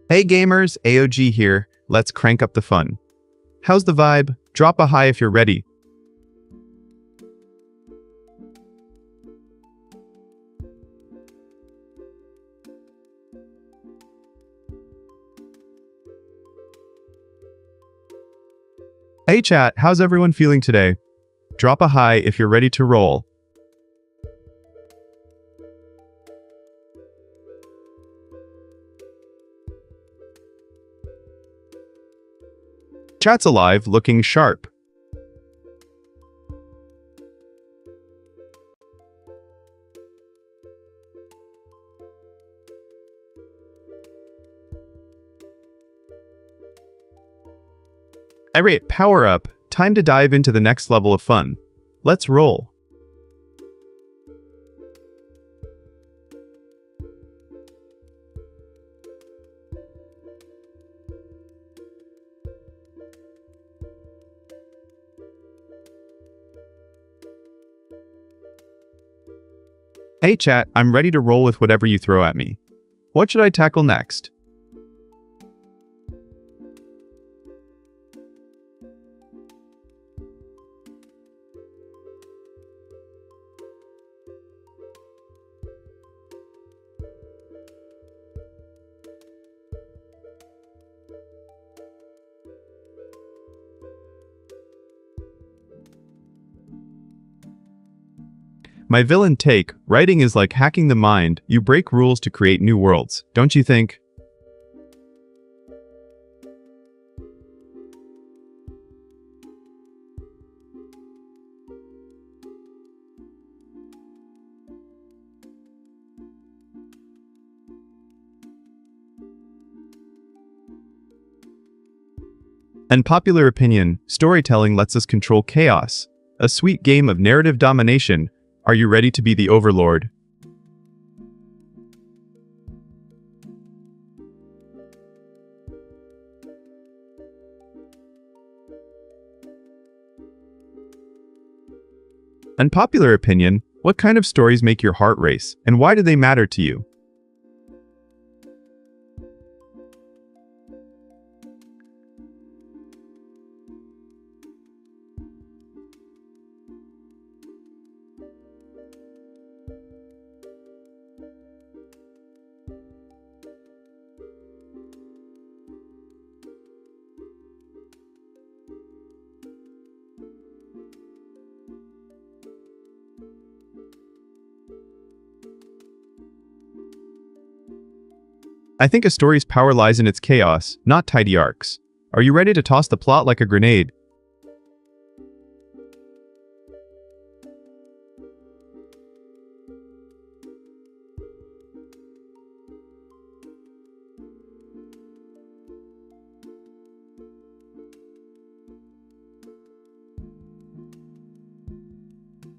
Hey gamers, AOG here. Let's crank up the fun. How's the vibe? Drop a high if you're ready. Hey chat, how's everyone feeling today? Drop a high if you're ready to roll. Chat's alive, looking sharp. Irate, power up. Time to dive into the next level of fun. Let's roll. Hey chat, I'm ready to roll with whatever you throw at me. What should I tackle next? My villain take, writing is like hacking the mind. You break rules to create new worlds, don't you think? And popular opinion, storytelling lets us control chaos. A sweet game of narrative domination. Are you ready to be the overlord? Unpopular opinion, what kind of stories make your heart race, and why do they matter to you? I think a story's power lies in its chaos, not tidy arcs. Are you ready to toss the plot like a grenade?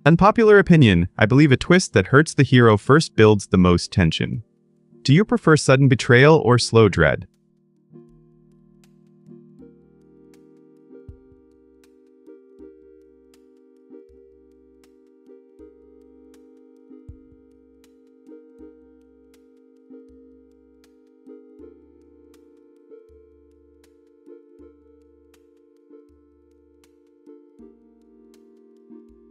Unpopular opinion, I believe a twist that hurts the hero first builds the most tension. Do you prefer sudden betrayal or slow dread?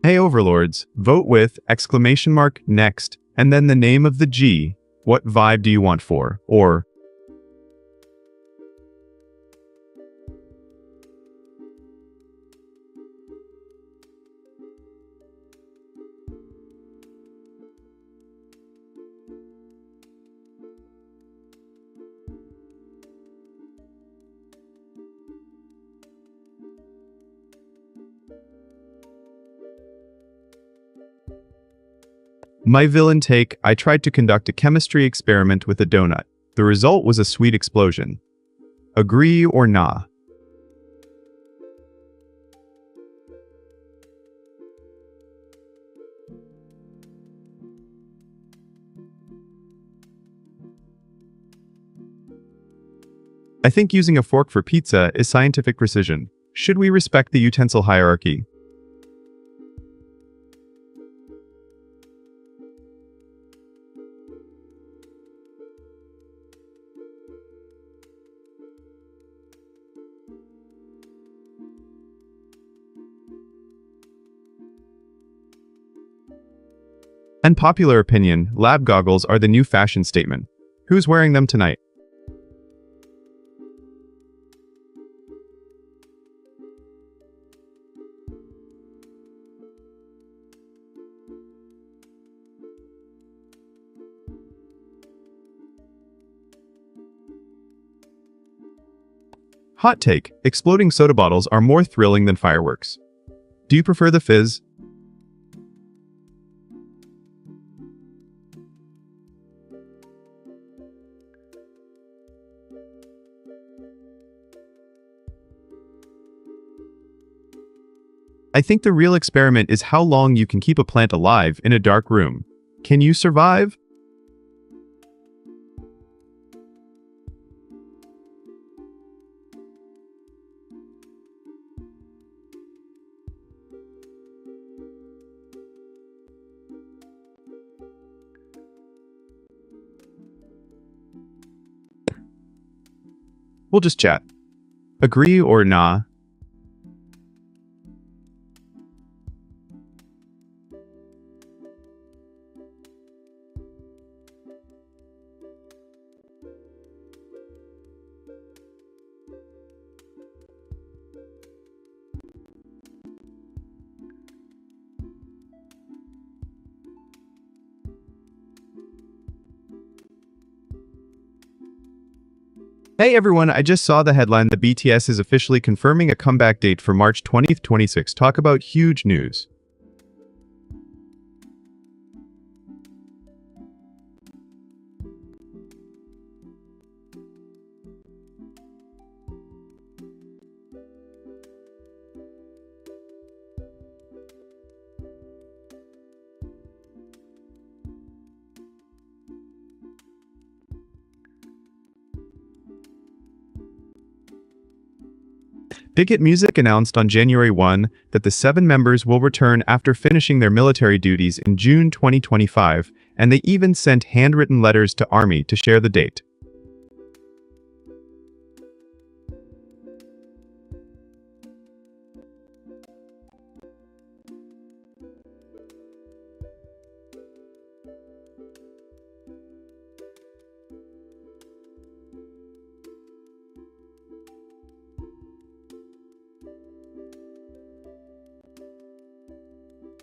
Hey overlords, vote with !next, and then the name of the G. What vibe do you want for? Or, my villain take, I tried to conduct a chemistry experiment with a donut. The result was a sweet explosion. Agree or nah? I think using a fork for pizza is scientific precision. Should we respect the utensil hierarchy? Unpopular opinion, lab goggles are the new fashion statement. Who's wearing them tonight? Hot take, exploding soda bottles are more thrilling than fireworks. Do you prefer the fizz? I think the real experiment is how long you can keep a plant alive in a dark room. Can you survive? We'll just chat. Agree or nah? Hey everyone, I just saw the headline that BTS is officially confirming a comeback date for March 20th, 26. Talk about huge news. Big Hit Music announced on January 1 that the 7 members will return after finishing their military duties in June 2025, and they even sent handwritten letters to ARMY to share the date.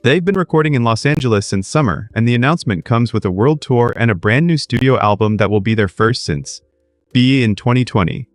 They've been recording in Los Angeles since summer, and the announcement comes with a world tour and a brand new studio album that will be their first since B in 2020.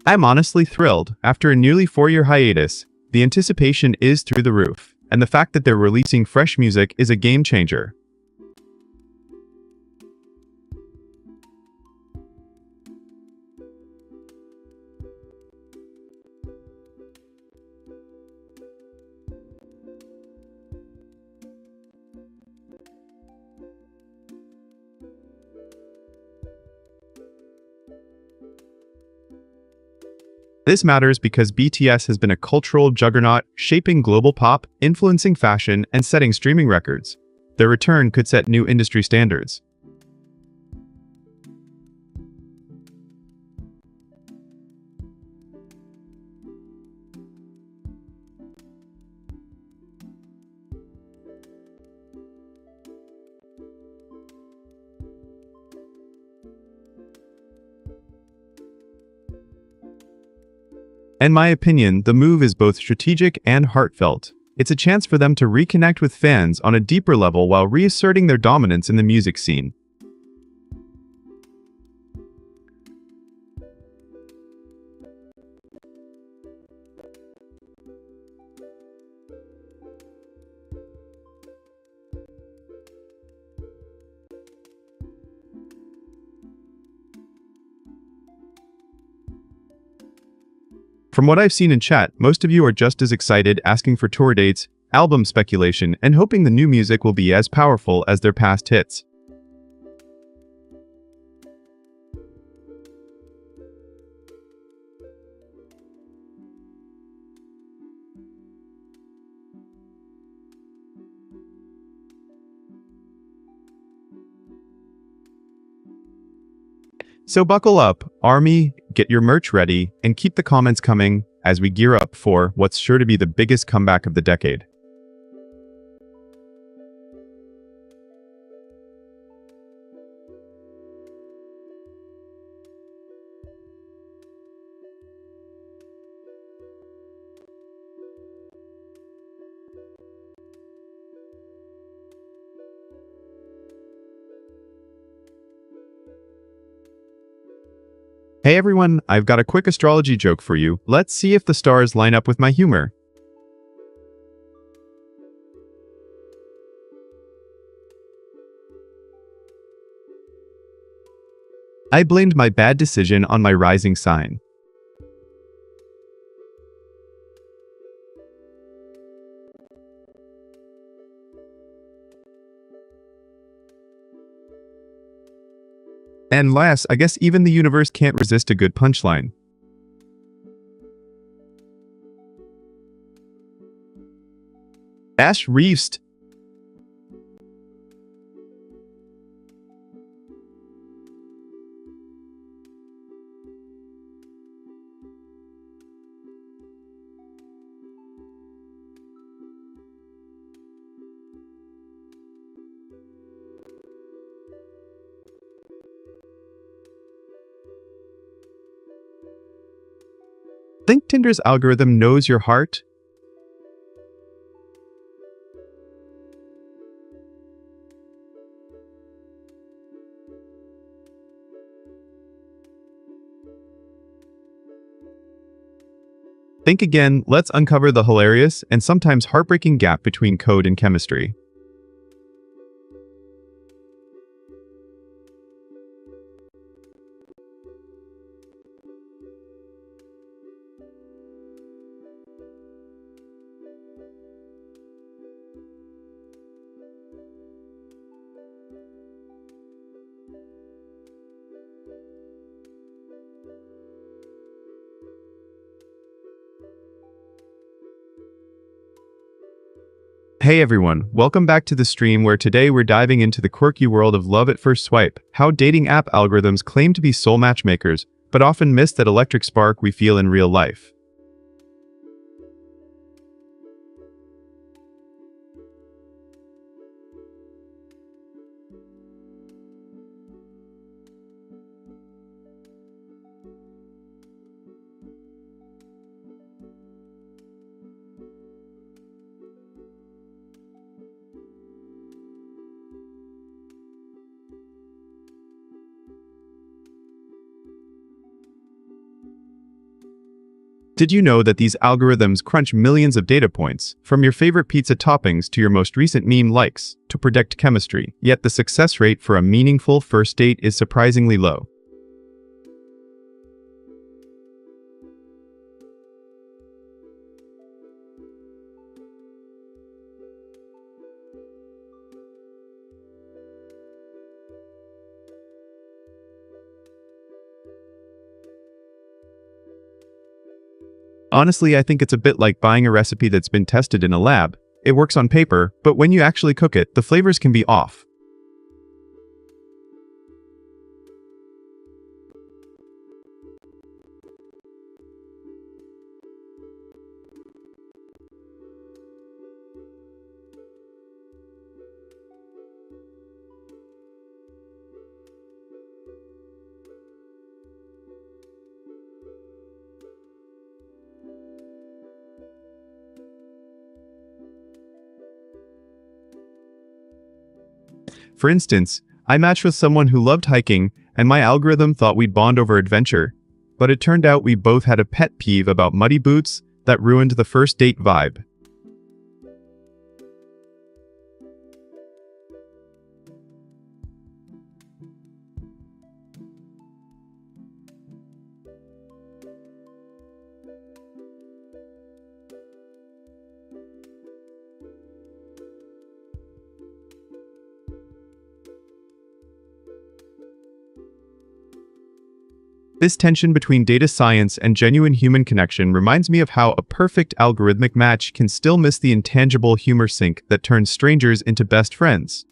I'm honestly thrilled. After a nearly 4-year hiatus, the anticipation is through the roof, and the fact that they're releasing fresh music is a game changer. This matters because BTS has been a cultural juggernaut, shaping global pop, influencing fashion, and setting streaming records. Their return could set new industry standards. In my opinion, the move is both strategic and heartfelt. It's a chance for them to reconnect with fans on a deeper level while reasserting their dominance in the music scene. From what I've seen in chat, most of you are just as excited, asking for tour dates, album speculation, and hoping the new music will be as powerful as their past hits. So buckle up, Army, get your merch ready, and keep the comments coming as we gear up for what's sure to be the biggest comeback of the decade. Hey everyone, I've got a quick astrology joke for you. Let's see if the stars line up with my humor. I blamed my bad decision on my rising sign. And last, I guess even the universe can't resist a good punchline. Ash Reefst. Think Tinder's algorithm knows your heart? Think again, let's uncover the hilarious and sometimes heartbreaking gap between code and chemistry. Hey everyone, welcome back to the stream where today we're diving into the quirky world of love at first swipe, how dating app algorithms claim to be soul matchmakers, but often miss that electric spark we feel in real life. Did you know that these algorithms crunch millions of data points, from your favorite pizza toppings to your most recent meme likes, to predict chemistry, yet the success rate for a meaningful first date is surprisingly low? Honestly, I think it's a bit like buying a recipe that's been tested in a lab. It works on paper, but when you actually cook it, the flavors can be off. For instance, I matched with someone who loved hiking, and my algorithm thought we'd bond over adventure. But it turned out we both had a pet peeve about muddy boots that ruined the first date vibe. This tension between data science and genuine human connection reminds me of how a perfect algorithmic match can still miss the intangible humor sync that turns strangers into best friends.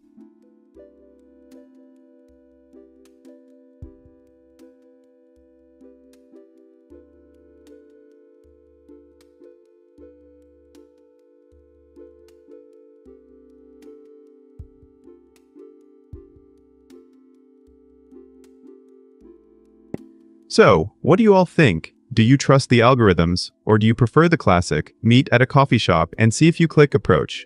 So, what do you all think? Do you trust the algorithms, or do you prefer the classic, meet at a coffee shop and see if you click approach?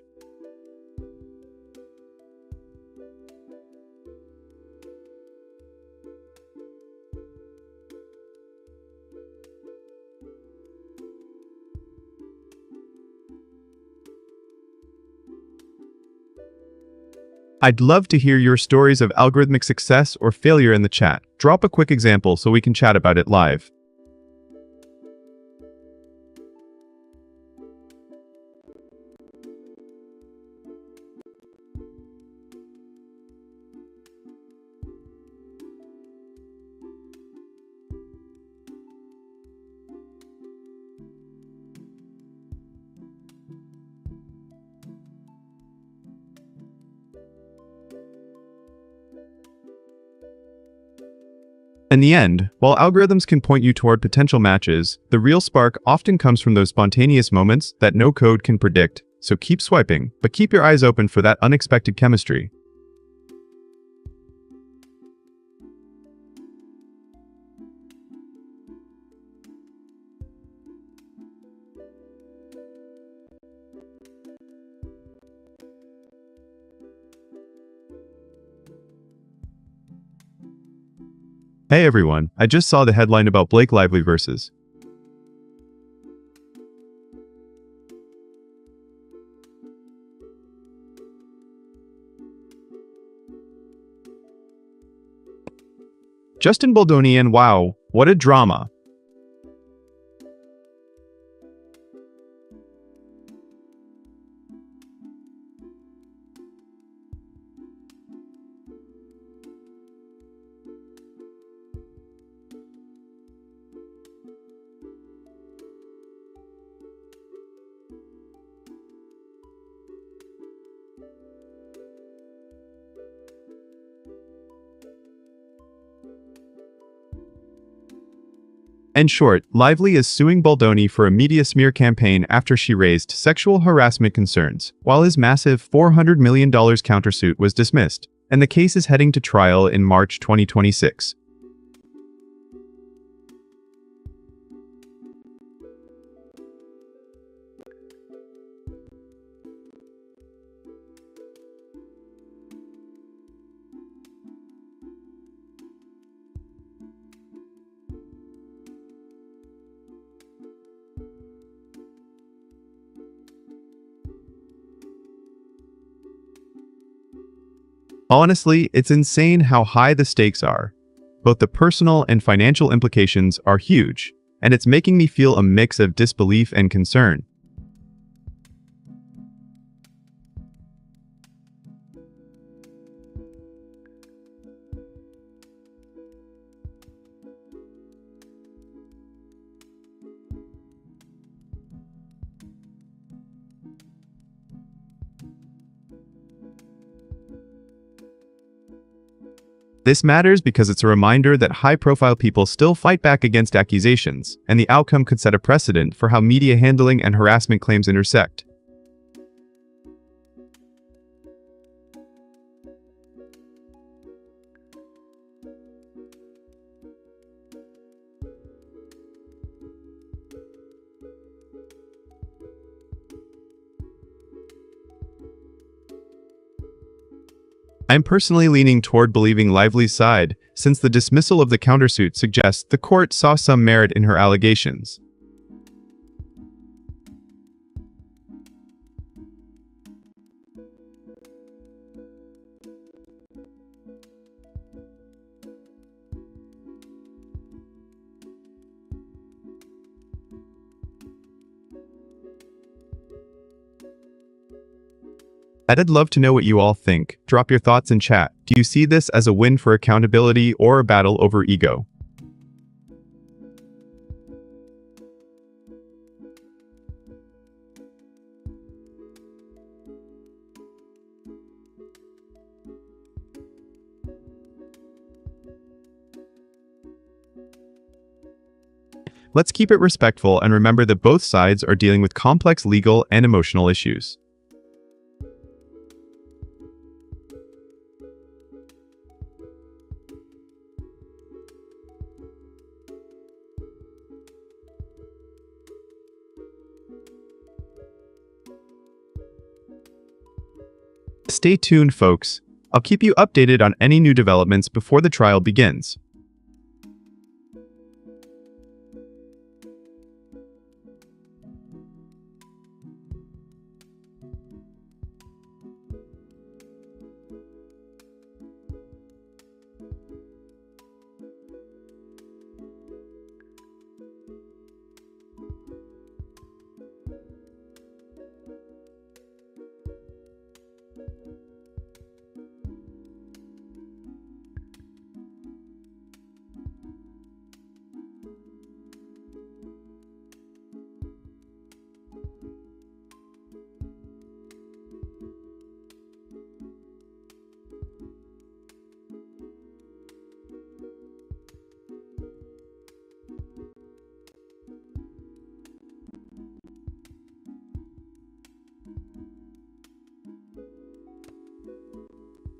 I'd love to hear your stories of algorithmic success or failure in the chat. Drop a quick example so we can chat about it live. In the end, while algorithms can point you toward potential matches, the real spark often comes from those spontaneous moments that no code can predict. So keep swiping, but keep your eyes open for that unexpected chemistry. Hey everyone, I just saw the headline about Blake Lively versus Justin Baldoni, and wow, what a drama. In short, Lively is suing Baldoni for a media smear campaign after she raised sexual harassment concerns, while his massive $400 million countersuit was dismissed, and the case is heading to trial in March 2026. Honestly, it's insane how high the stakes are. Both the personal and financial implications are huge, and it's making me feel a mix of disbelief and concern. This matters because it's a reminder that high-profile people still fight back against accusations, and the outcome could set a precedent for how media handling and harassment claims intersect. I'm personally leaning toward believing Lively's side, since the dismissal of the countersuit suggests the court saw some merit in her allegations. I'd love to know what you all think. Drop your thoughts in chat. Do you see this as a win for accountability or a battle over ego? Let's keep it respectful and remember that both sides are dealing with complex legal and emotional issues. Stay tuned, folks. I'll keep you updated on any new developments before the trial begins.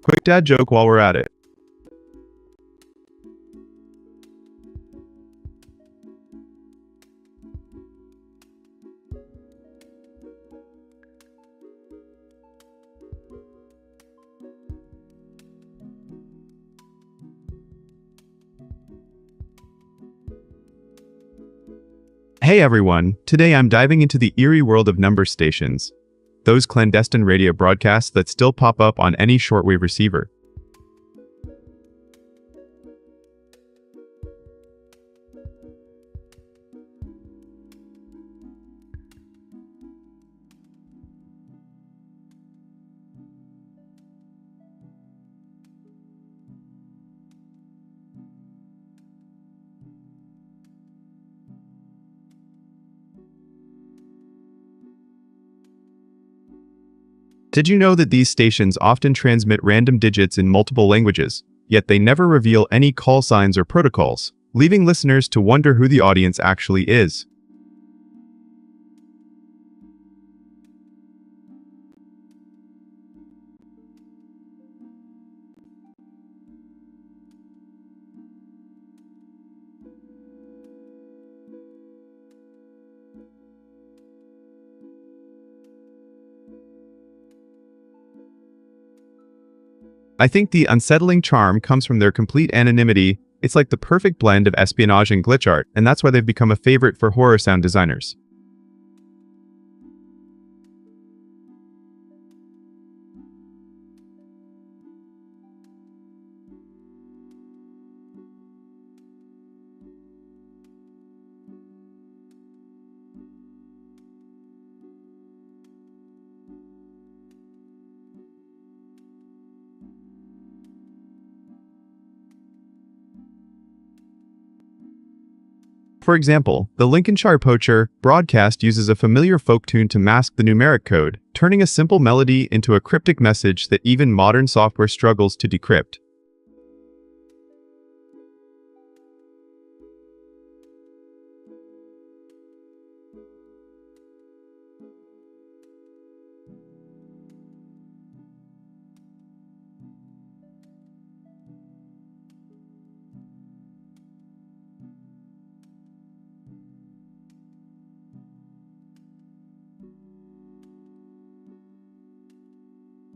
Quick dad joke while we're at it. Hey everyone, today I'm diving into the eerie world of number stations. Those clandestine radio broadcasts that still pop up on any shortwave receiver. Did you know that these stations often transmit random digits in multiple languages, yet they never reveal any call signs or protocols, leaving listeners to wonder who the audience actually is? I think the unsettling charm comes from their complete anonymity. It's like the perfect blend of espionage and glitch art, and that's why they've become a favorite for horror sound designers. For example, the Lincolnshire Poacher broadcast uses a familiar folk tune to mask the numeric code, turning a simple melody into a cryptic message that even modern software struggles to decrypt.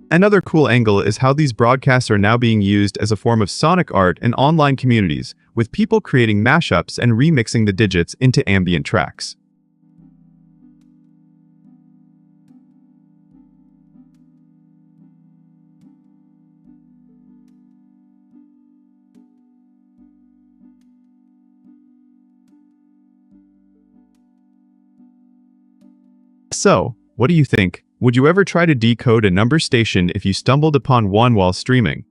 Another cool angle is how these broadcasts are now being used as a form of sonic art in online communities, with people creating mashups and remixing the digits into ambient tracks. So, what do you think? Would you ever try to decode a number station if you stumbled upon one while streaming?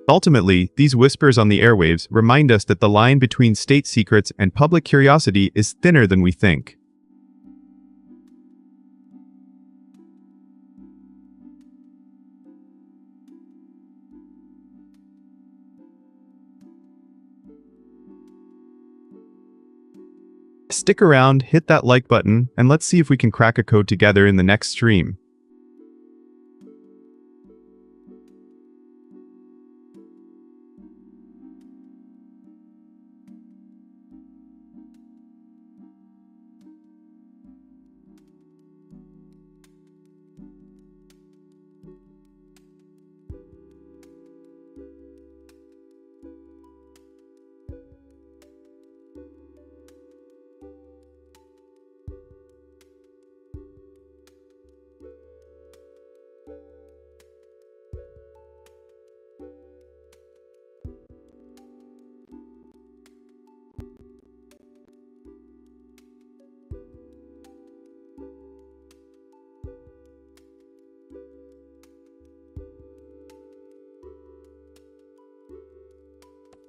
Ultimately, these whispers on the airwaves remind us that the line between state secrets and public curiosity is thinner than we think. Stick around, hit that like button, and let's see if we can crack a code together in the next stream.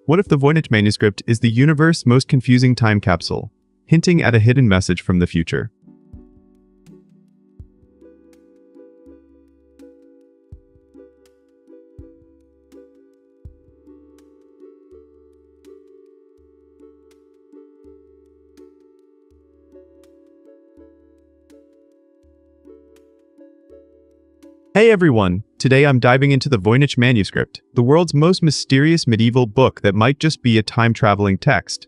What if the Voynich manuscript is the universe's most confusing time capsule, hinting at a hidden message from the future? Hey everyone! Today I'm diving into the Voynich manuscript, the world's most mysterious medieval book that might just be a time-traveling text.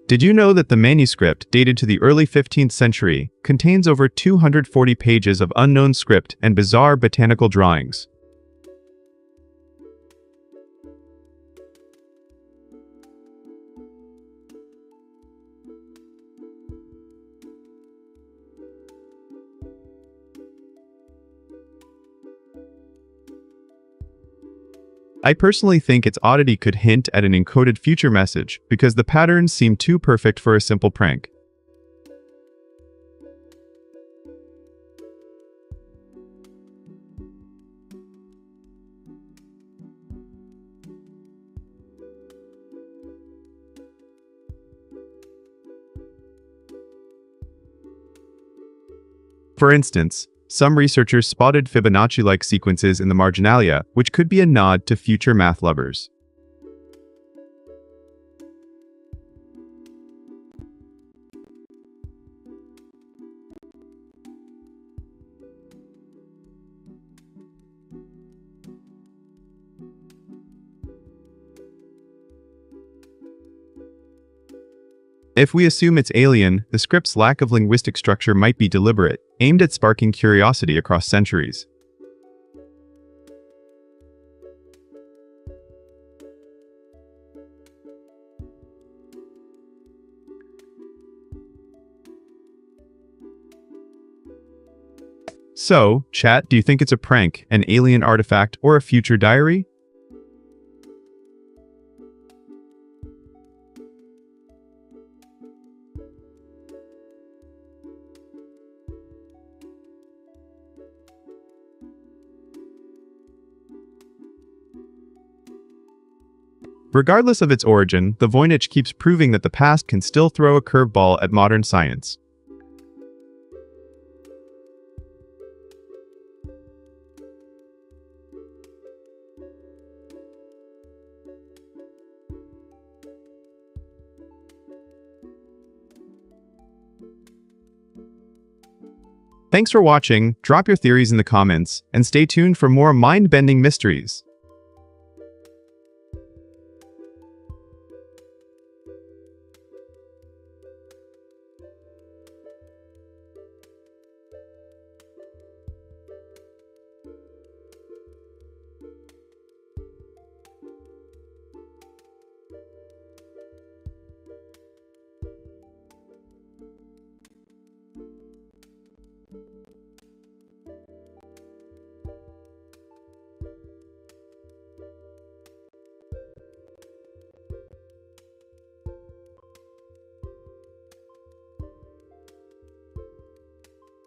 Did you know that the manuscript, dated to the early 15th century, contains over 240 pages of unknown script and bizarre botanical drawings? I personally think its oddity could hint at an encoded future message because the patterns seem too perfect for a simple prank. For instance, some researchers spotted Fibonacci-like sequences in the marginalia, which could be a nod to future math lovers. If we assume it's alien, the script's lack of linguistic structure might be deliberate, aimed at sparking curiosity across centuries. So, chat, do you think it's a prank, an alien artifact, or a future diary? Regardless of its origin, the Voynich keeps proving that the past can still throw a curveball at modern science. Thanks for watching, drop your theories in the comments, and stay tuned for more mind-bending mysteries.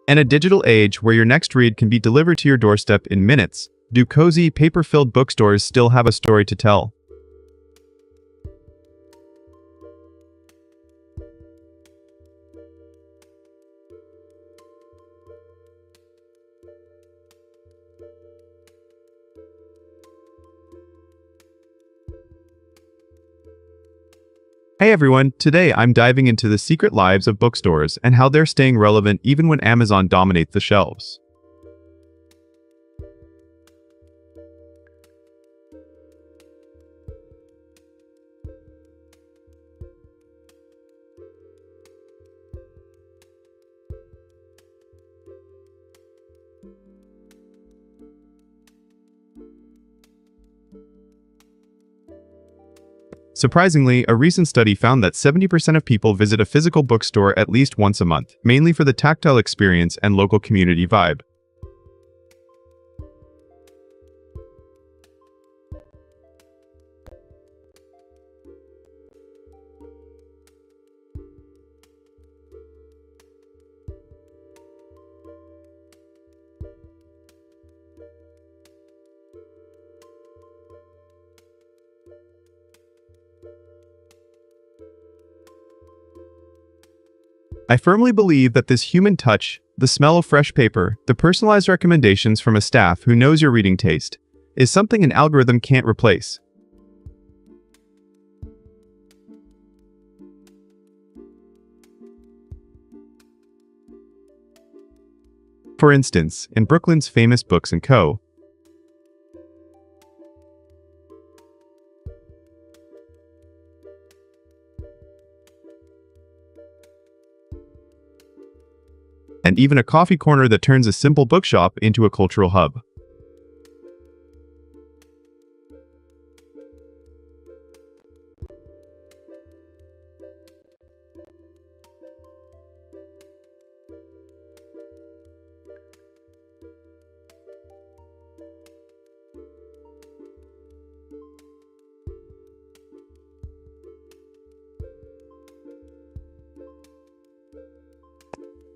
In a digital age where your next read can be delivered to your doorstep in minutes, do cozy, paper-filled bookstores still have a story to tell? Hey everyone, today I'm diving into the secret lives of bookstores and how they're staying relevant even when Amazon dominates the shelves. Surprisingly, a recent study found that 70% of people visit a physical bookstore at least once a month, mainly for the tactile experience and local community vibe. I firmly believe that this human touch, the smell of fresh paper, the personalized recommendations from a staff who knows your reading taste, is something an algorithm can't replace. For instance, in Brooklyn's Famous Books & Co., and even a coffee corner that turns a simple bookshop into a cultural hub.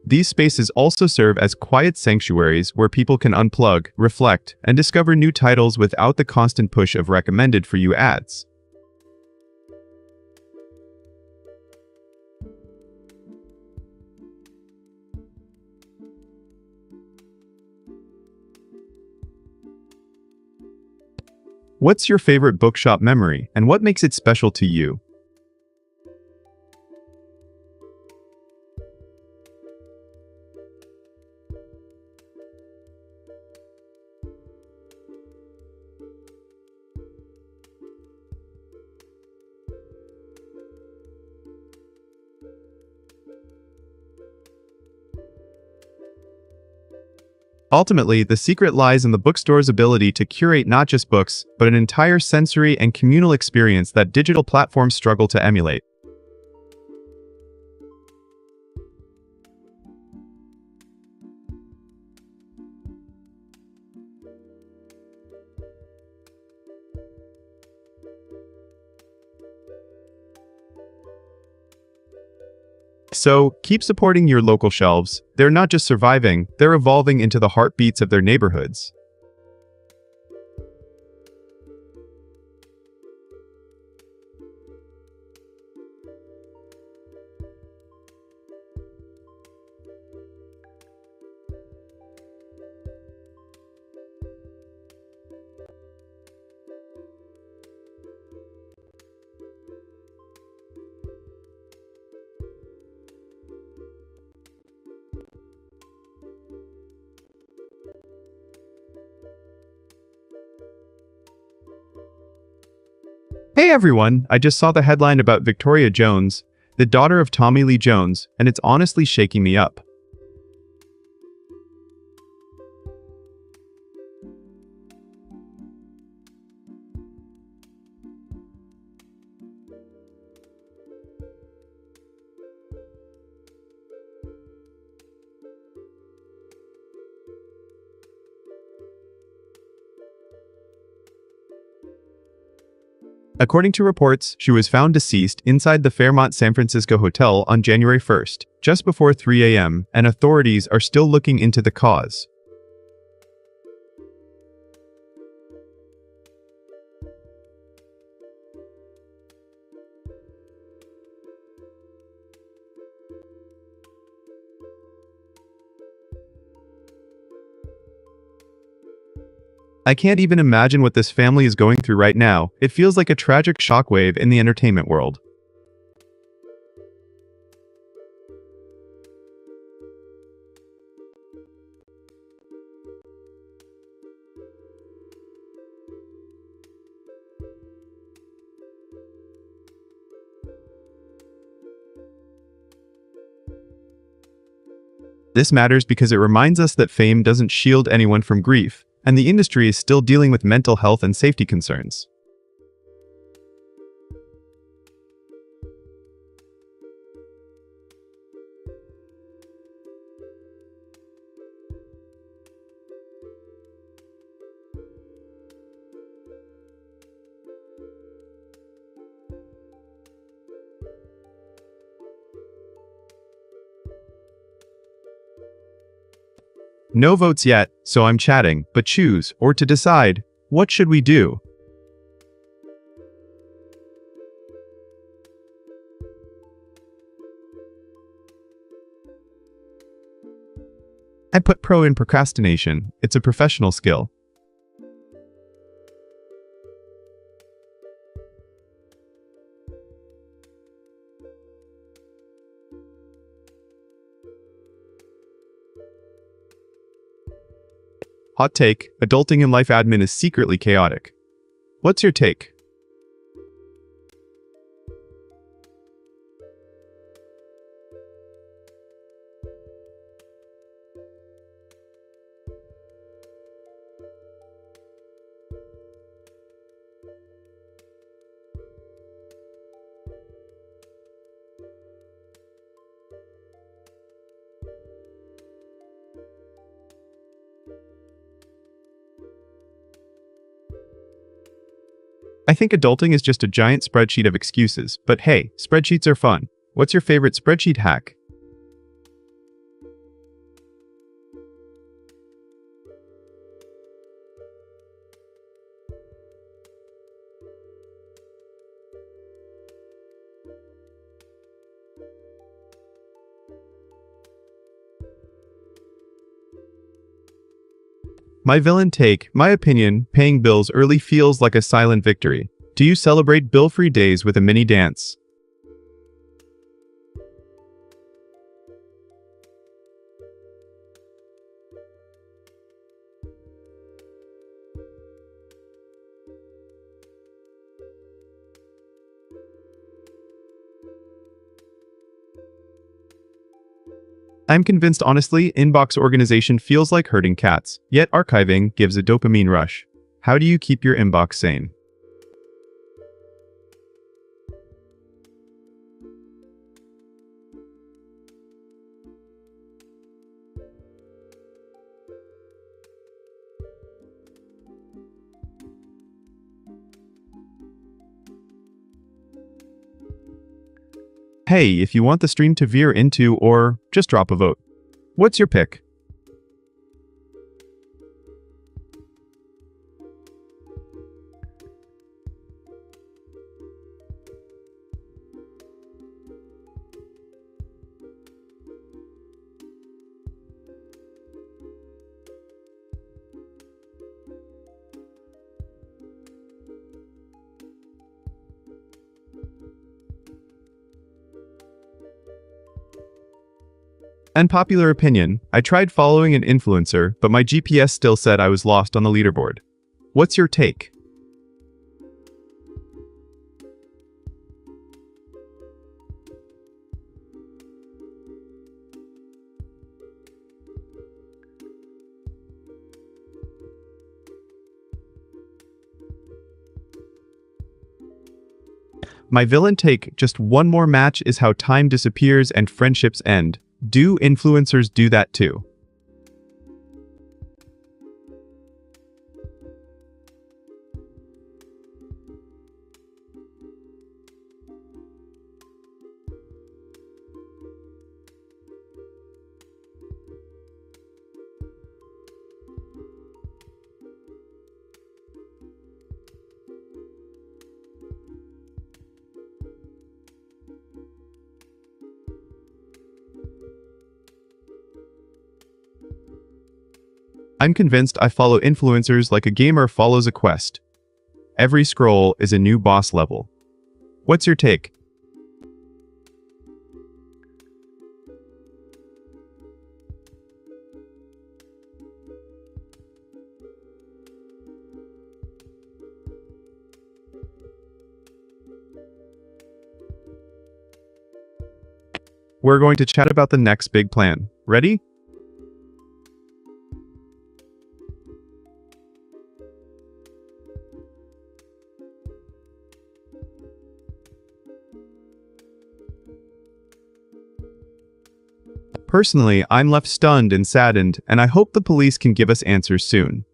These spaces also serve as quiet sanctuaries where people can unplug, reflect, and discover new titles without the constant push of recommended for you ads. What's your favorite bookshop memory, and what makes it special to you? Ultimately, the secret lies in the bookstore's ability to curate not just books, but an entire sensory and communal experience that digital platforms struggle to emulate. So, keep supporting your local shelves. They're not just surviving, they're evolving into the heartbeats of their neighborhoods. Hey everyone, I just saw the headline about Victoria Jones, the daughter of Tommy Lee Jones, and it's honestly shaking me up. According to reports, she was found deceased inside the Fairmont San Francisco hotel on January 1st, just before 3 a.m., and authorities are still looking into the cause. I can't even imagine what this family is going through right now. It feels like a tragic shockwave in the entertainment world. This matters because it reminds us that fame doesn't shield anyone from grief, and the industry is still dealing with mental health and safety concerns. No votes yet, so I'm chatting, but choose, or to decide, what should we do? I put pro in procrastination. It's a professional skill. Hot take, adulting in life admin is secretly chaotic. What's your take? I think adulting is just a giant spreadsheet of excuses, but hey, spreadsheets are fun. What's your favorite spreadsheet hack? My villain take, my opinion, paying bills early feels like a silent victory. Do you celebrate bill-free days with a mini dance? I'm convinced honestly, inbox organization feels like herding cats, yet archiving gives a dopamine rush. How do you keep your inbox sane? Hey, if you want the stream to veer into or just drop a vote. What's your pick? Unpopular opinion, I tried following an influencer, but my GPS still said I was lost on the leaderboard. What's your take? My villain take, just one more match is how time disappears and friendships end. Do influencers do that too? I'm convinced I follow influencers like a gamer follows a quest. Every scroll is a new boss level. What's your take? We're going to chat about the next big plan. Ready? Personally, I'm left stunned and saddened, and I hope the police can give us answers soon.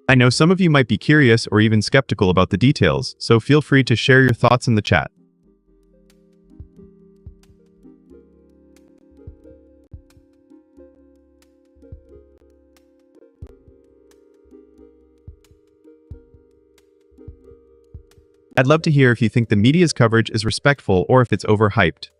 I know some of you might be curious or even skeptical about the details, so feel free to share your thoughts in the chat. I'd love to hear if you think the media's coverage is respectful or if it's overhyped.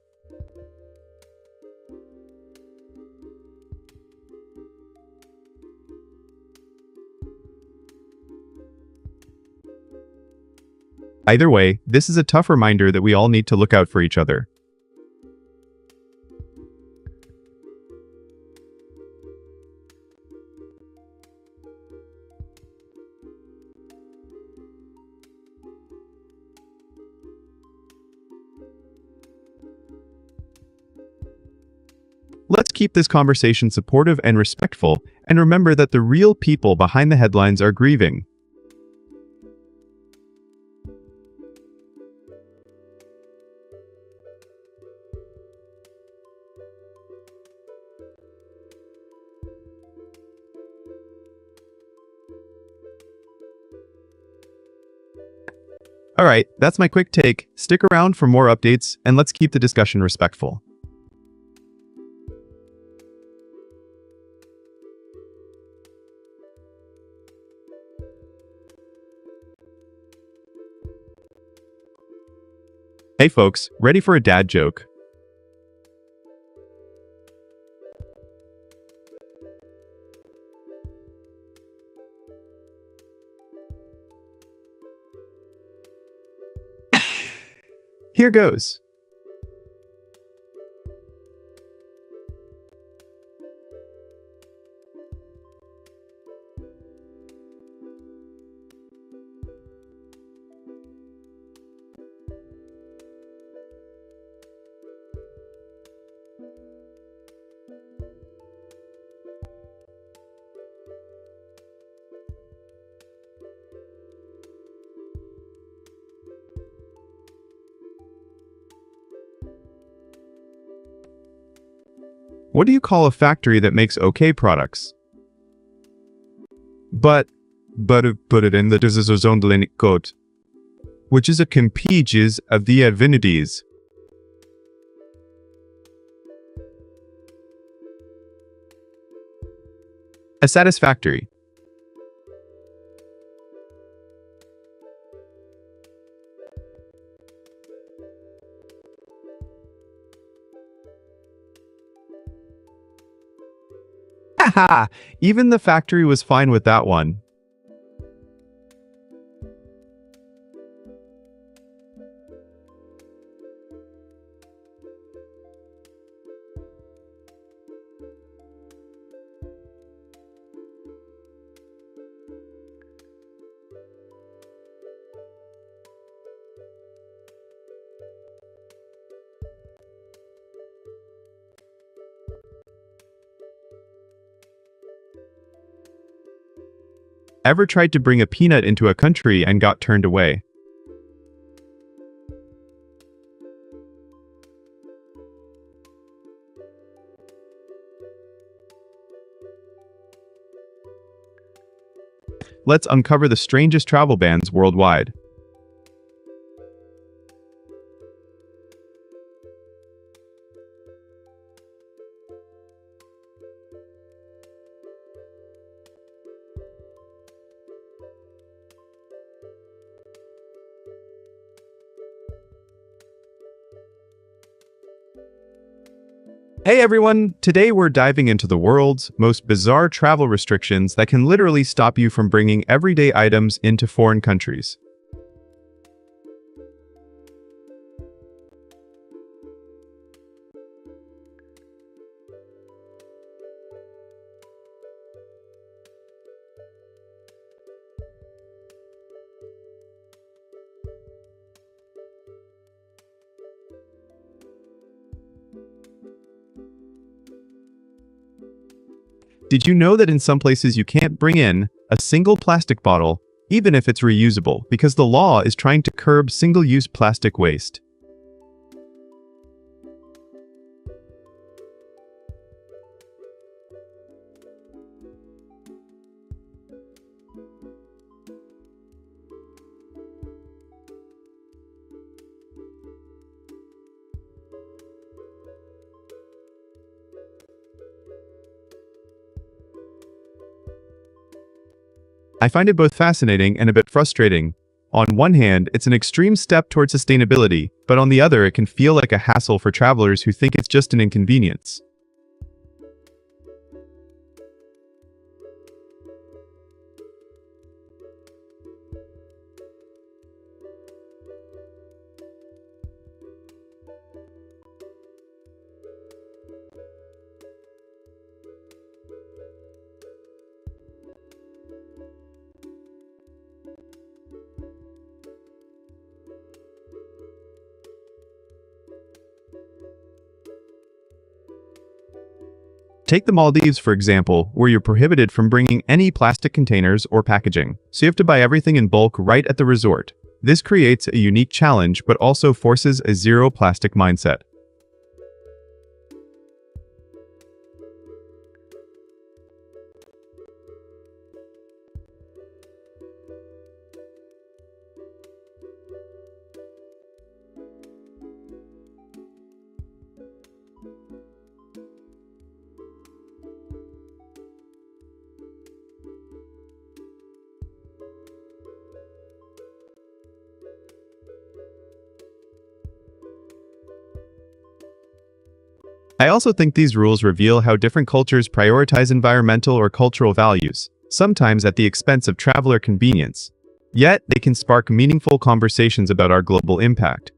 Either way, this is a tough reminder that we all need to look out for each other. Let's keep this conversation supportive and respectful, and remember that the real people behind the headlines are grieving. Alright, that's my quick take. Stick around for more updates, and let's keep the discussion respectful. Hey folks, ready for a dad joke? Here goes. What do you call a factory that makes okay products? But put it in the Dizozondelic code, which is a compeges of the divinities. A satisfactory. Haha, even the factory was fine with that one. Ever tried to bring a peanut into a country and got turned away? Let's uncover the strangest travel bans worldwide. Hey everyone! Today we're diving into the world's most bizarre travel restrictions that can literally stop you from bringing everyday items into foreign countries. Did you know that in some places you can't bring in a single plastic bottle, even if it's reusable, because the law is trying to curb single-use plastic waste? I find it both fascinating and a bit frustrating. On one hand, it's an extreme step toward sustainability, but on the other, it can feel like a hassle for travelers who think it's just an inconvenience. Take the Maldives, for example, where you're prohibited from bringing any plastic containers or packaging, so you have to buy everything in bulk right at the resort. This creates a unique challenge, but also forces a zero plastic mindset. I also think these rules reveal how different cultures prioritize environmental or cultural values, sometimes at the expense of traveler convenience. Yet, they can spark meaningful conversations about our global impact.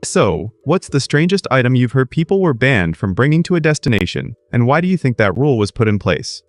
So, what's the strangest item you've heard people were banned from bringing to a destination, and why do you think that rule was put in place?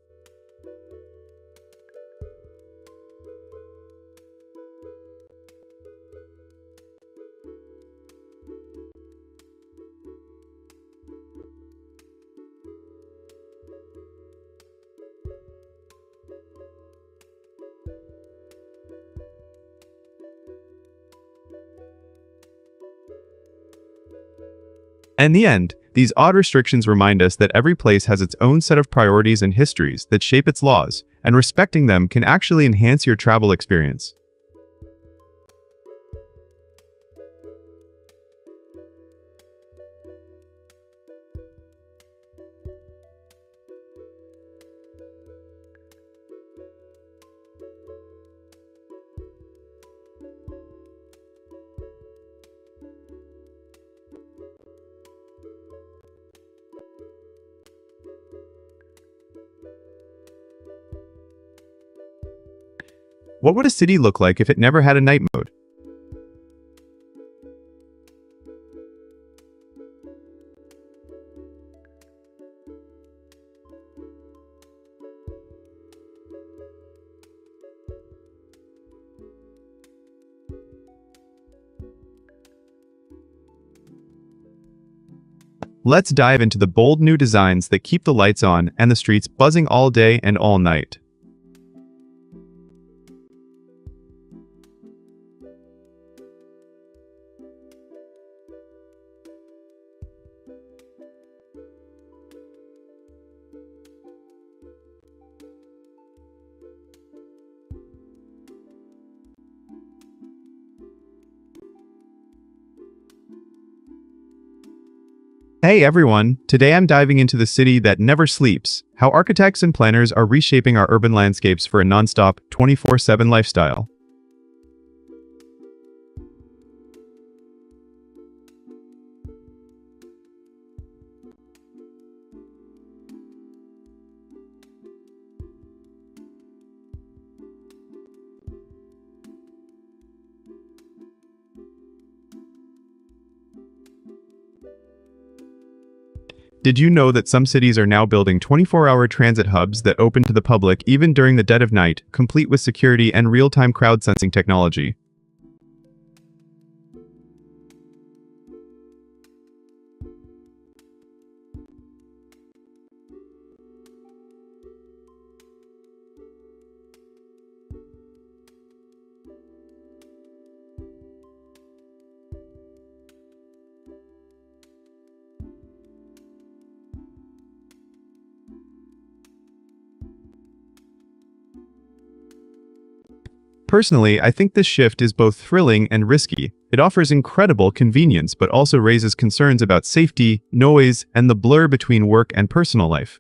In the end, these odd restrictions remind us that every place has its own set of priorities and histories that shape its laws, and respecting them can actually enhance your travel experience. What would a city look like if it never had a night mode? Let's dive into the bold new designs that keep the lights on and the streets buzzing all day and all night. Hey everyone, today I'm diving into the city that never sleeps, how architects and planners are reshaping our urban landscapes for a non-stop, 24/7 lifestyle. Did you know that some cities are now building 24-hour transit hubs that open to the public even during the dead of night, complete with security and real-time crowd sensing technology? Personally, I think this shift is both thrilling and risky. It offers incredible convenience but also raises concerns about safety, noise, and the blur between work and personal life.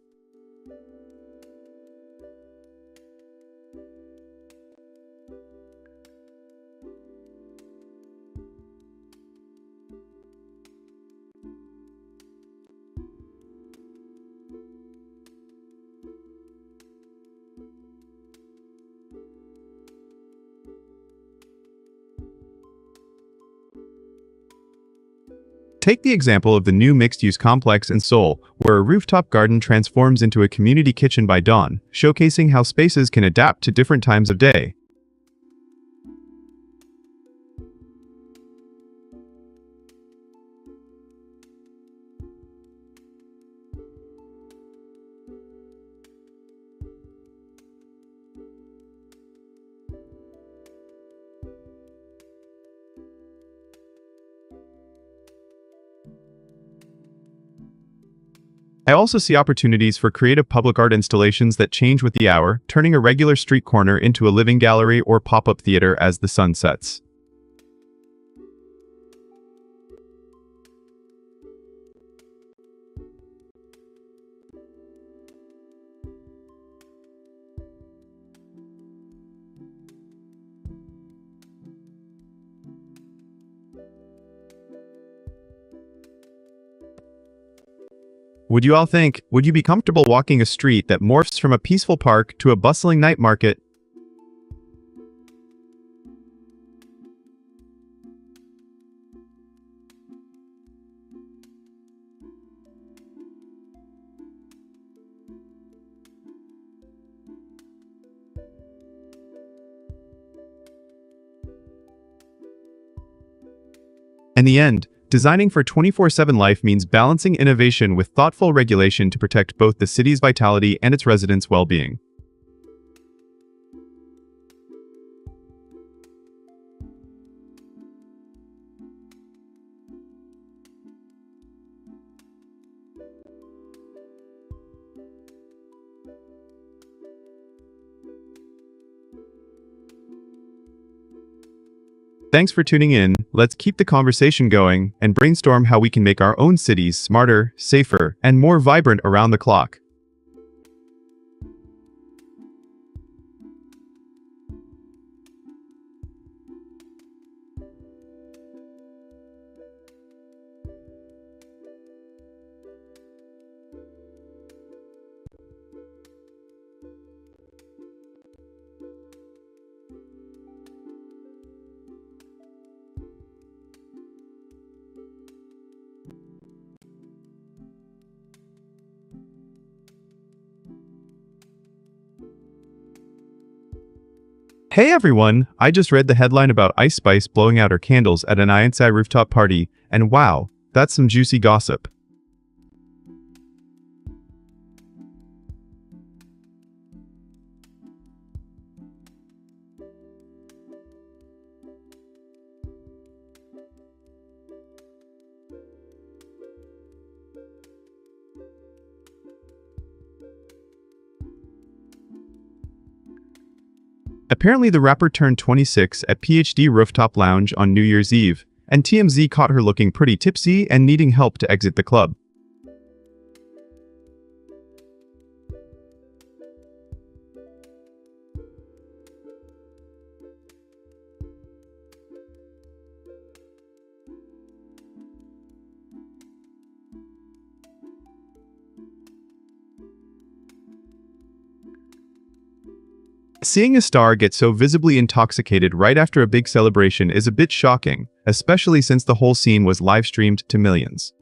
Take the example of the new mixed-use complex in Seoul, where a rooftop garden transforms into a community kitchen by dawn, showcasing how spaces can adapt to different times of day. I also see opportunities for creative public art installations that change with the hour, turning a regular street corner into a living gallery or pop-up theater as the sun sets. Would you be comfortable walking a street that morphs from a peaceful park to a bustling night market? In the end, designing for 24/7 life means balancing innovation with thoughtful regulation to protect both the city's vitality and its residents' well-being. Thanks for tuning in. Let's keep the conversation going and brainstorm how we can make our own cities smarter, safer, and more vibrant around the clock. Hey everyone! I just read the headline about Ice Spice blowing out her candles at an INSI rooftop party, and wow, that's some juicy gossip. Apparently the rapper turned 26 at PhD Rooftop Lounge on New Year's Eve, and TMZ caught her looking pretty tipsy and needing help to exit the club. Seeing a star get so visibly intoxicated right after a big celebration is a bit shocking, especially since the whole scene was live-streamed to millions.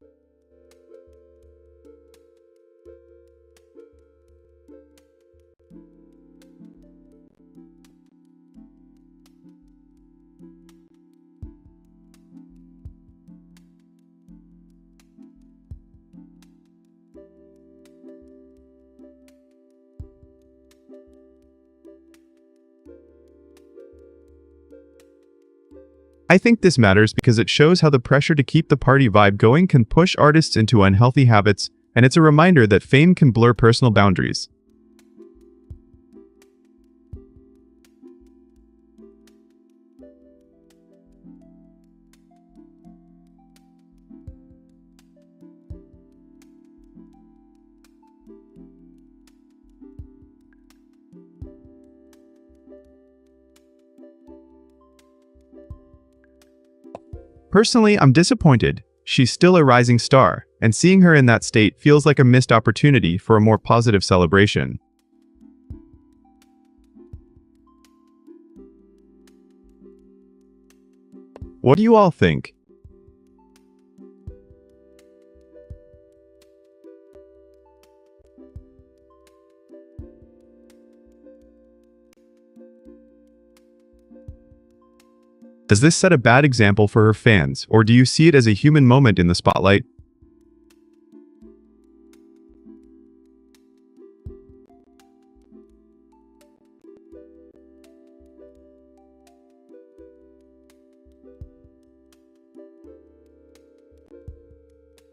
I think this matters because it shows how the pressure to keep the party vibe going can push artists into unhealthy habits, and it's a reminder that fame can blur personal boundaries. Personally, I'm disappointed. She's still a rising star, and seeing her in that state feels like a missed opportunity for a more positive celebration. What do you all think? Does this set a bad example for her fans, or do you see it as a human moment in the spotlight?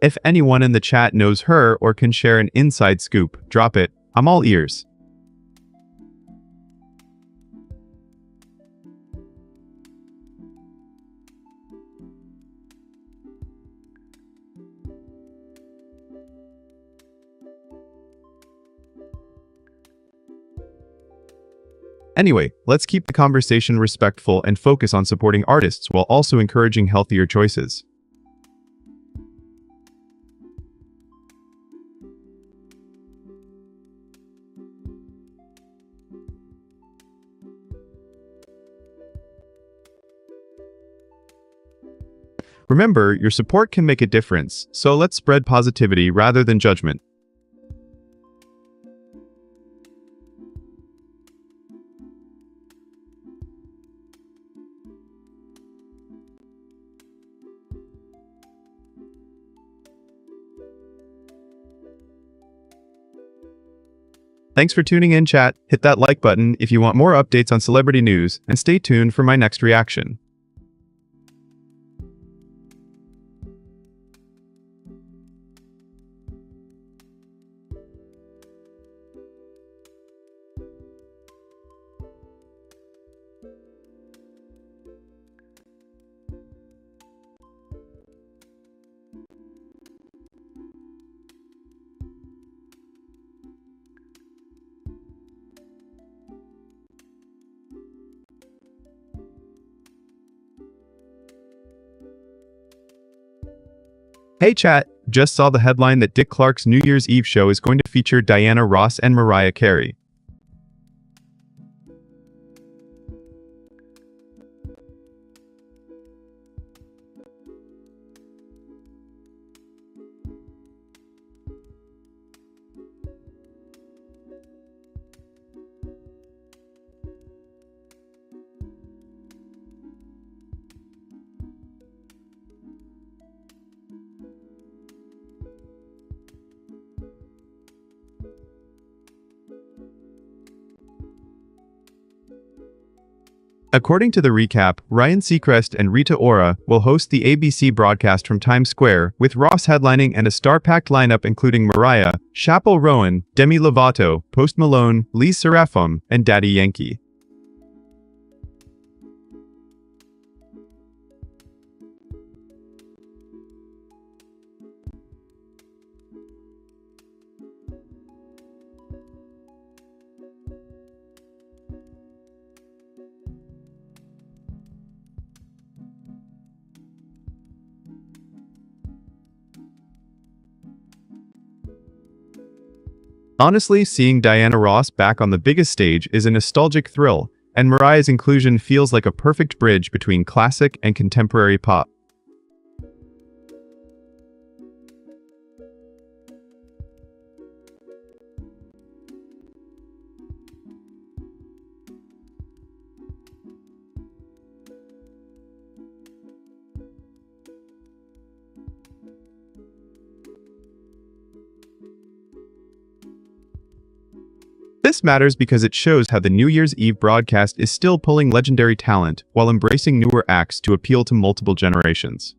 If anyone in the chat knows her or can share an inside scoop, drop it. I'm all ears. Anyway, let's keep the conversation respectful and focus on supporting artists while also encouraging healthier choices. Remember, your support can make a difference, so let's spread positivity rather than judgment. Thanks for tuning in, chat. Hit that like button if you want more updates on celebrity news, and stay tuned for my next reaction. Hey chat, just saw the headline that Dick Clark's New Year's Eve show is going to feature Diana Ross and Mariah Carey. According to the recap, Ryan Seacrest and Rita Ora will host the ABC broadcast from Times Square, with Ross headlining and a star-packed lineup including Mariah, Chappell Roan, Demi Lovato, Post Malone, Lee Seraphim, and Daddy Yankee. Honestly, seeing Diana Ross back on the biggest stage is a nostalgic thrill, and Mariah's inclusion feels like a perfect bridge between classic and contemporary pop. This matters because it shows how the New Year's Eve broadcast is still pulling legendary talent while embracing newer acts to appeal to multiple generations.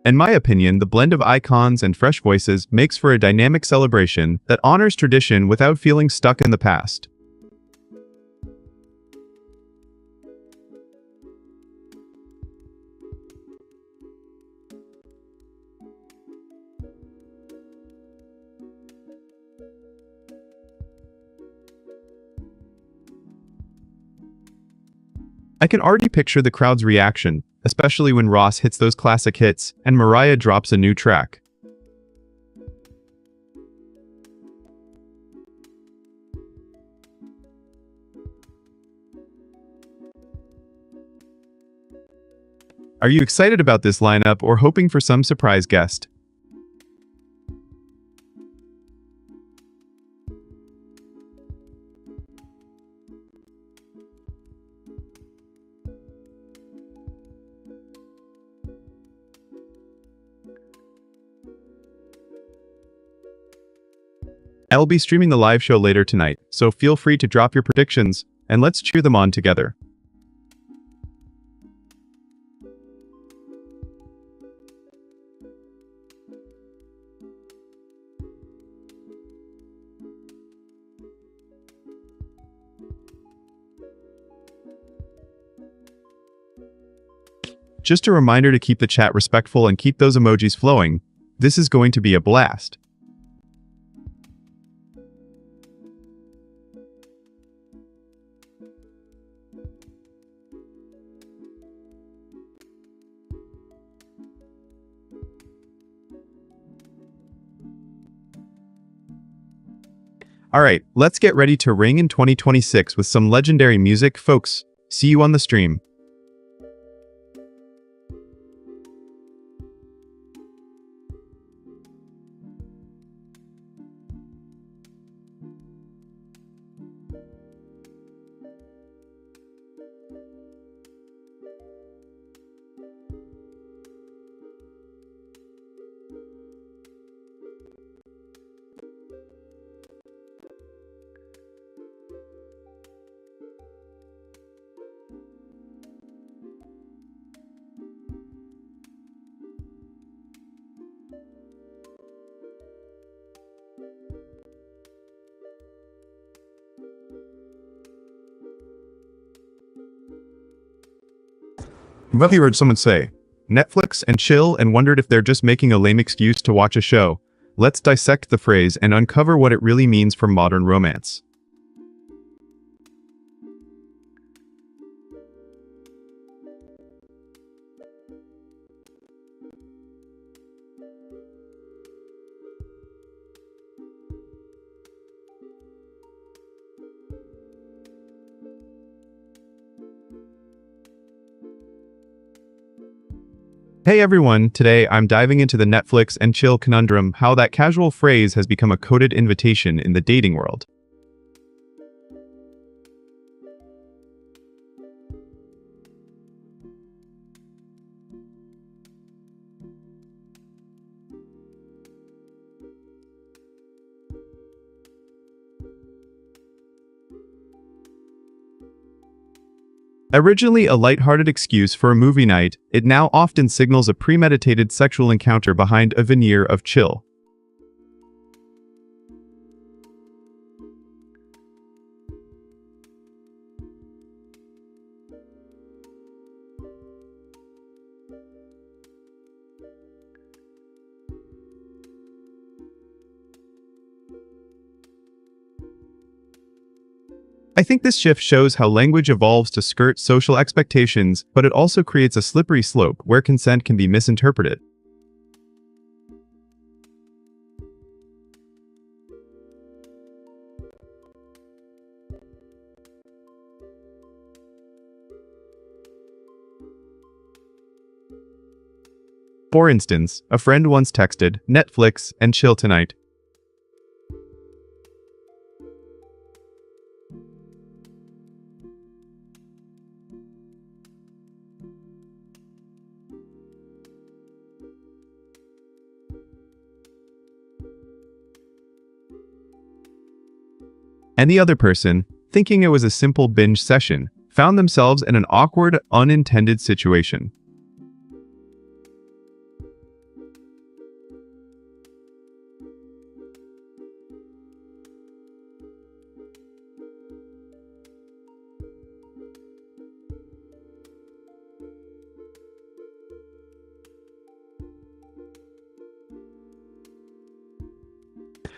In my opinion, the blend of icons and fresh voices makes for a dynamic celebration that honors tradition without feeling stuck in the past. I can already picture the crowd's reaction, especially when Ross hits those classic hits and Mariah drops a new track. Are you excited about this lineup or hoping for some surprise guest? I'll be streaming the live show later tonight, so feel free to drop your predictions, and let's cheer them on together. Just a reminder to keep the chat respectful and keep those emojis flowing. This is going to be a blast. Alright, let's get ready to ring in 2026 with some legendary music, folks. See you on the stream. I've probably heard someone say, Netflix and chill, and wondered if they're just making a lame excuse to watch a show. Let's dissect the phrase and uncover what it really means for modern romance. Hey everyone, today I'm diving into the Netflix and chill conundrum, how that casual phrase has become a coded invitation in the dating world. Originally a lighthearted excuse for a movie night, it now often signals a premeditated sexual encounter behind a veneer of chill. think this shift shows how language evolves to skirt social expectations, but it also creates a slippery slope where consent can be misinterpreted. For instance, a friend once texted, "Netflix and chill tonight." And the other person, thinking it was a simple binge session, found themselves in an awkward, unintended situation.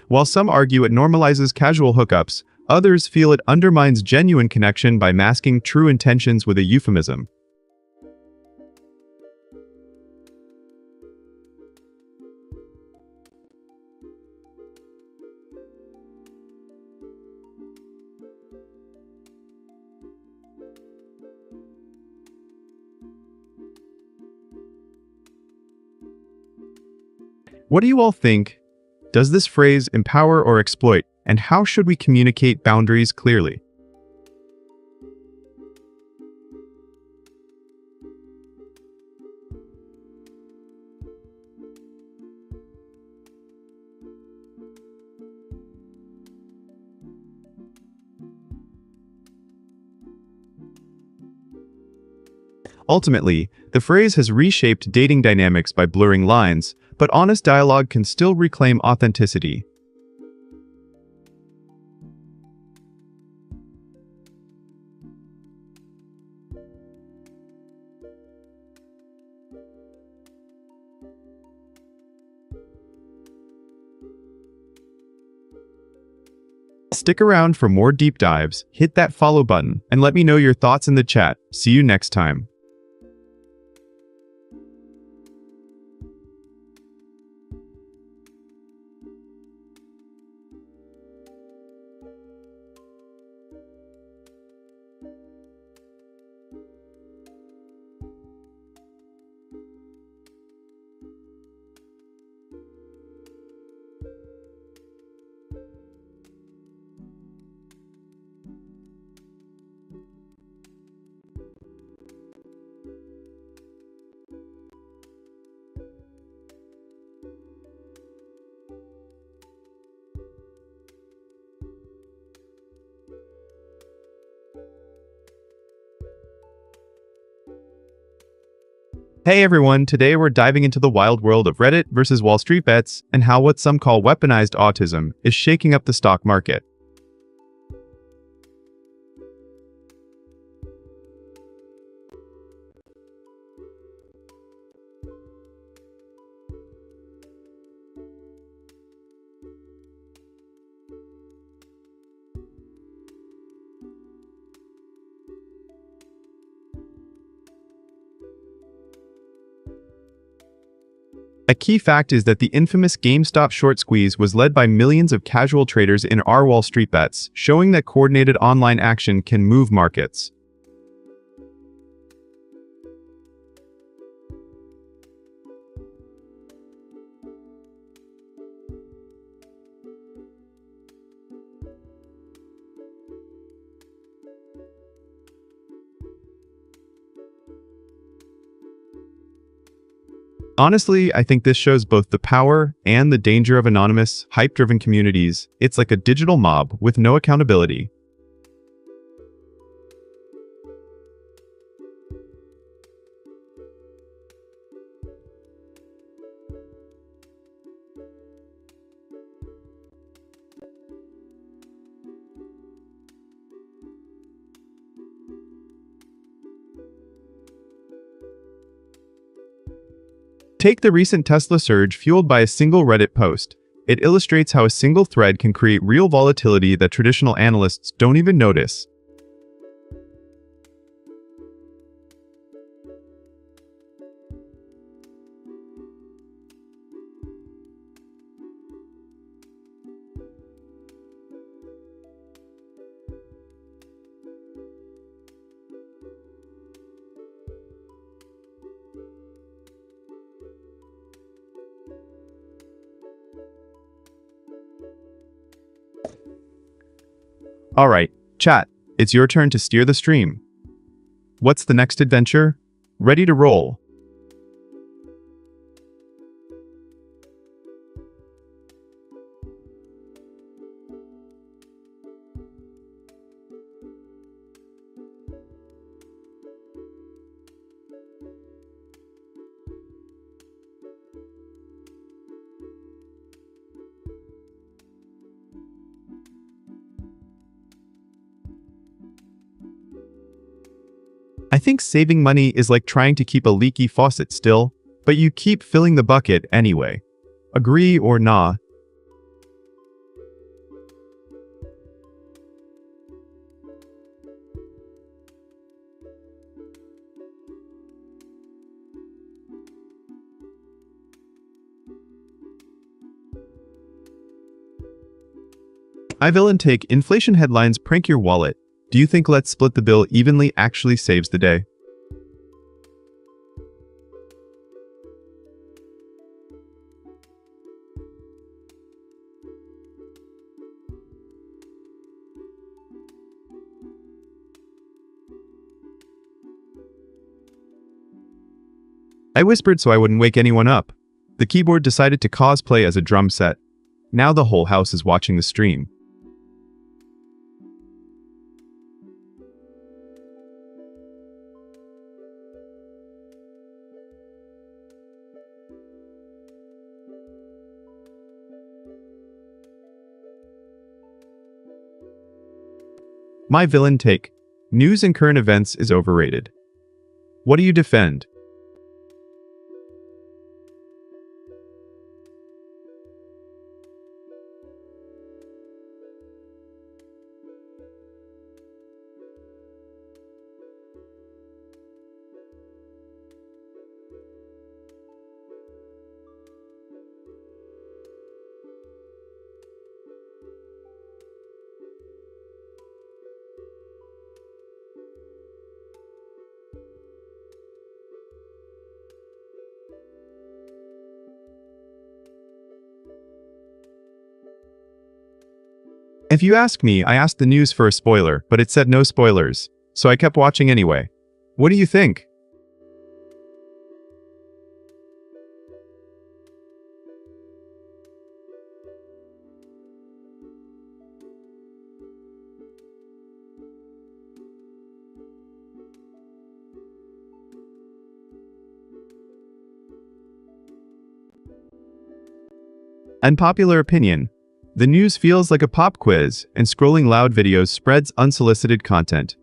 While some argue it normalizes casual hookups, others feel it undermines genuine connection by masking true intentions with a euphemism. What do you all think? Does this phrase empower or exploit, and how should we communicate boundaries clearly? Ultimately, the phrase has reshaped dating dynamics by blurring lines, but honest dialogue can still reclaim authenticity. Stick around for more deep dives, hit that follow button, and let me know your thoughts in the chat. See you next time. Hey everyone, today we're diving into the wild world of Reddit versus Wall Street bets and how what some call weaponized autism is shaking up the stock market. A key fact is that the infamous GameStop short squeeze was led by millions of casual traders in our Wall Street bets, showing that coordinated online action can move markets. Honestly, I think this shows both the power and the danger of anonymous, hype-driven communities. It's like a digital mob with no accountability. Take the recent Tesla surge fueled by a single Reddit post. It illustrates how a single thread can create real volatility that traditional analysts don't even notice. Alright, chat, it's your turn to steer the stream. What's the next adventure? Ready to roll. I think saving money is like trying to keep a leaky faucet still, but you keep filling the bucket anyway. Agree or nah? I villain take inflation headlines prank your wallet. Do you think let's split the bill evenly actually saves the day? I whispered so I wouldn't wake anyone up. The keyboard decided to cosplay as a drum set. Now the whole house is watching the stream. My villain take. News and current events is overrated. What do you defend? If you ask me, I asked the news for a spoiler, but it said no spoilers, so I kept watching anyway. What do you think? Unpopular opinion. The news feels like a pop quiz, and scrolling loud videos spreads unsolicited content.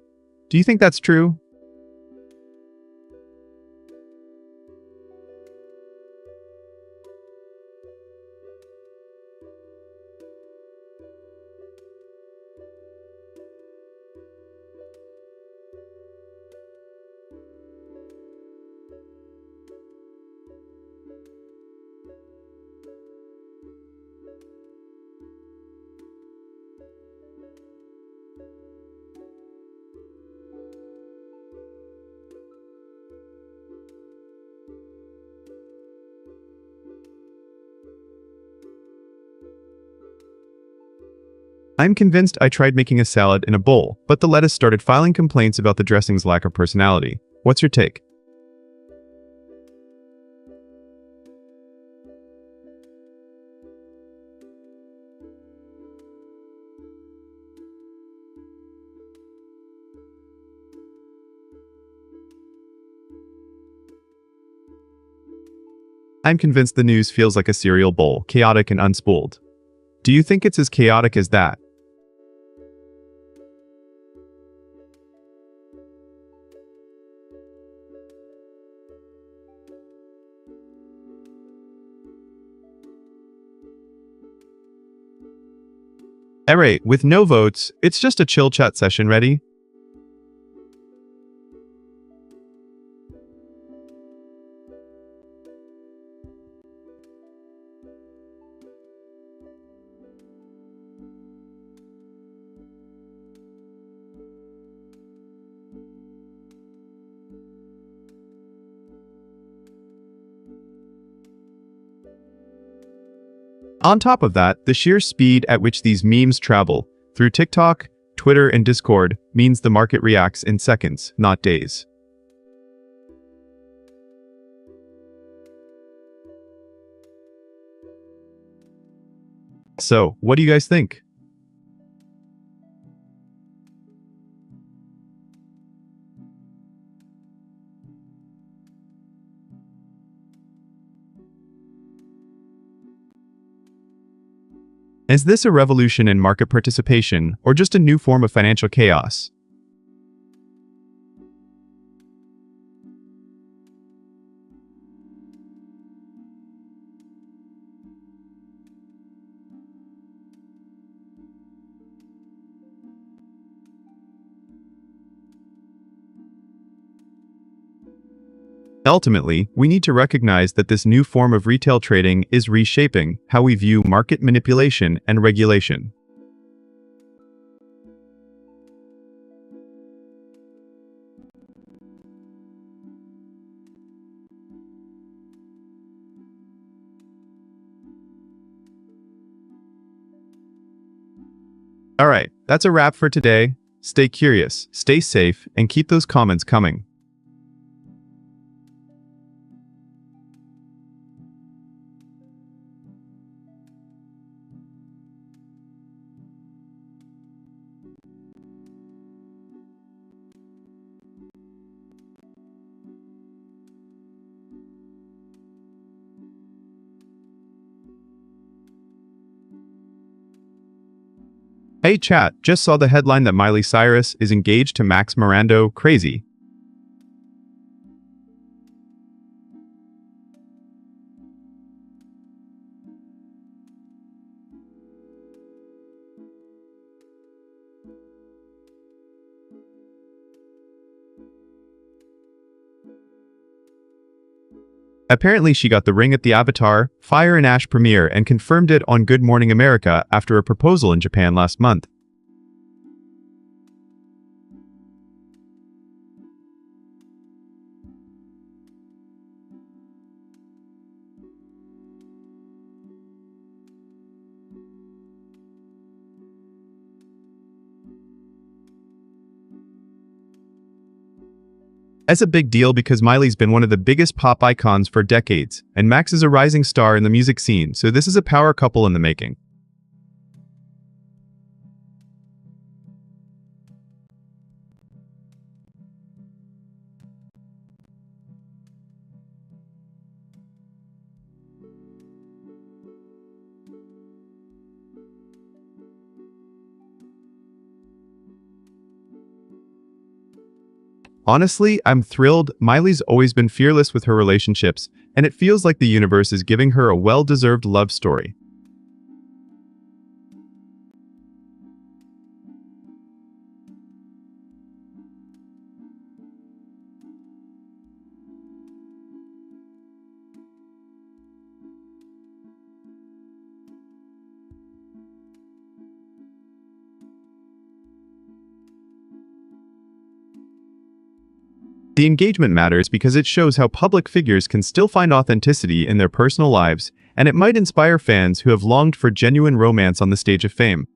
Do you think that's true? I'm convinced. I tried making a salad in a bowl, but the lettuce started filing complaints about the dressing's lack of personality. What's your take? I'm convinced the news feels like a cereal bowl, chaotic and unspooled. Do you think it's as chaotic as that? Alright, with no votes, it's just a chill chat session. Ready? On top of that, the sheer speed at which these memes travel through TikTok, Twitter, and Discord means the market reacts in seconds, not days. So, what do you guys think? Is this a revolution in market participation, or just a new form of financial chaos? Ultimately, we need to recognize that this new form of retail trading is reshaping how we view market manipulation and regulation. Alright, that's a wrap for today. Stay curious, stay safe, and keep those comments coming. Hey chat, just saw the headline that Miley Cyrus is engaged to Max Mirando. Crazy. Apparently she got the ring at the Avatar, Fire and Ash premiere and confirmed it on Good Morning America after a proposal in Japan last month. That's a big deal because Miley's been one of the biggest pop icons for decades, and Max is a rising star in the music scene, so this is a power couple in the making. Honestly, I'm thrilled. Miley's always been fearless with her relationships, and it feels like the universe is giving her a well-deserved love story. The engagement matters because it shows how public figures can still find authenticity in their personal lives, and it might inspire fans who have longed for genuine romance on the stage of fame.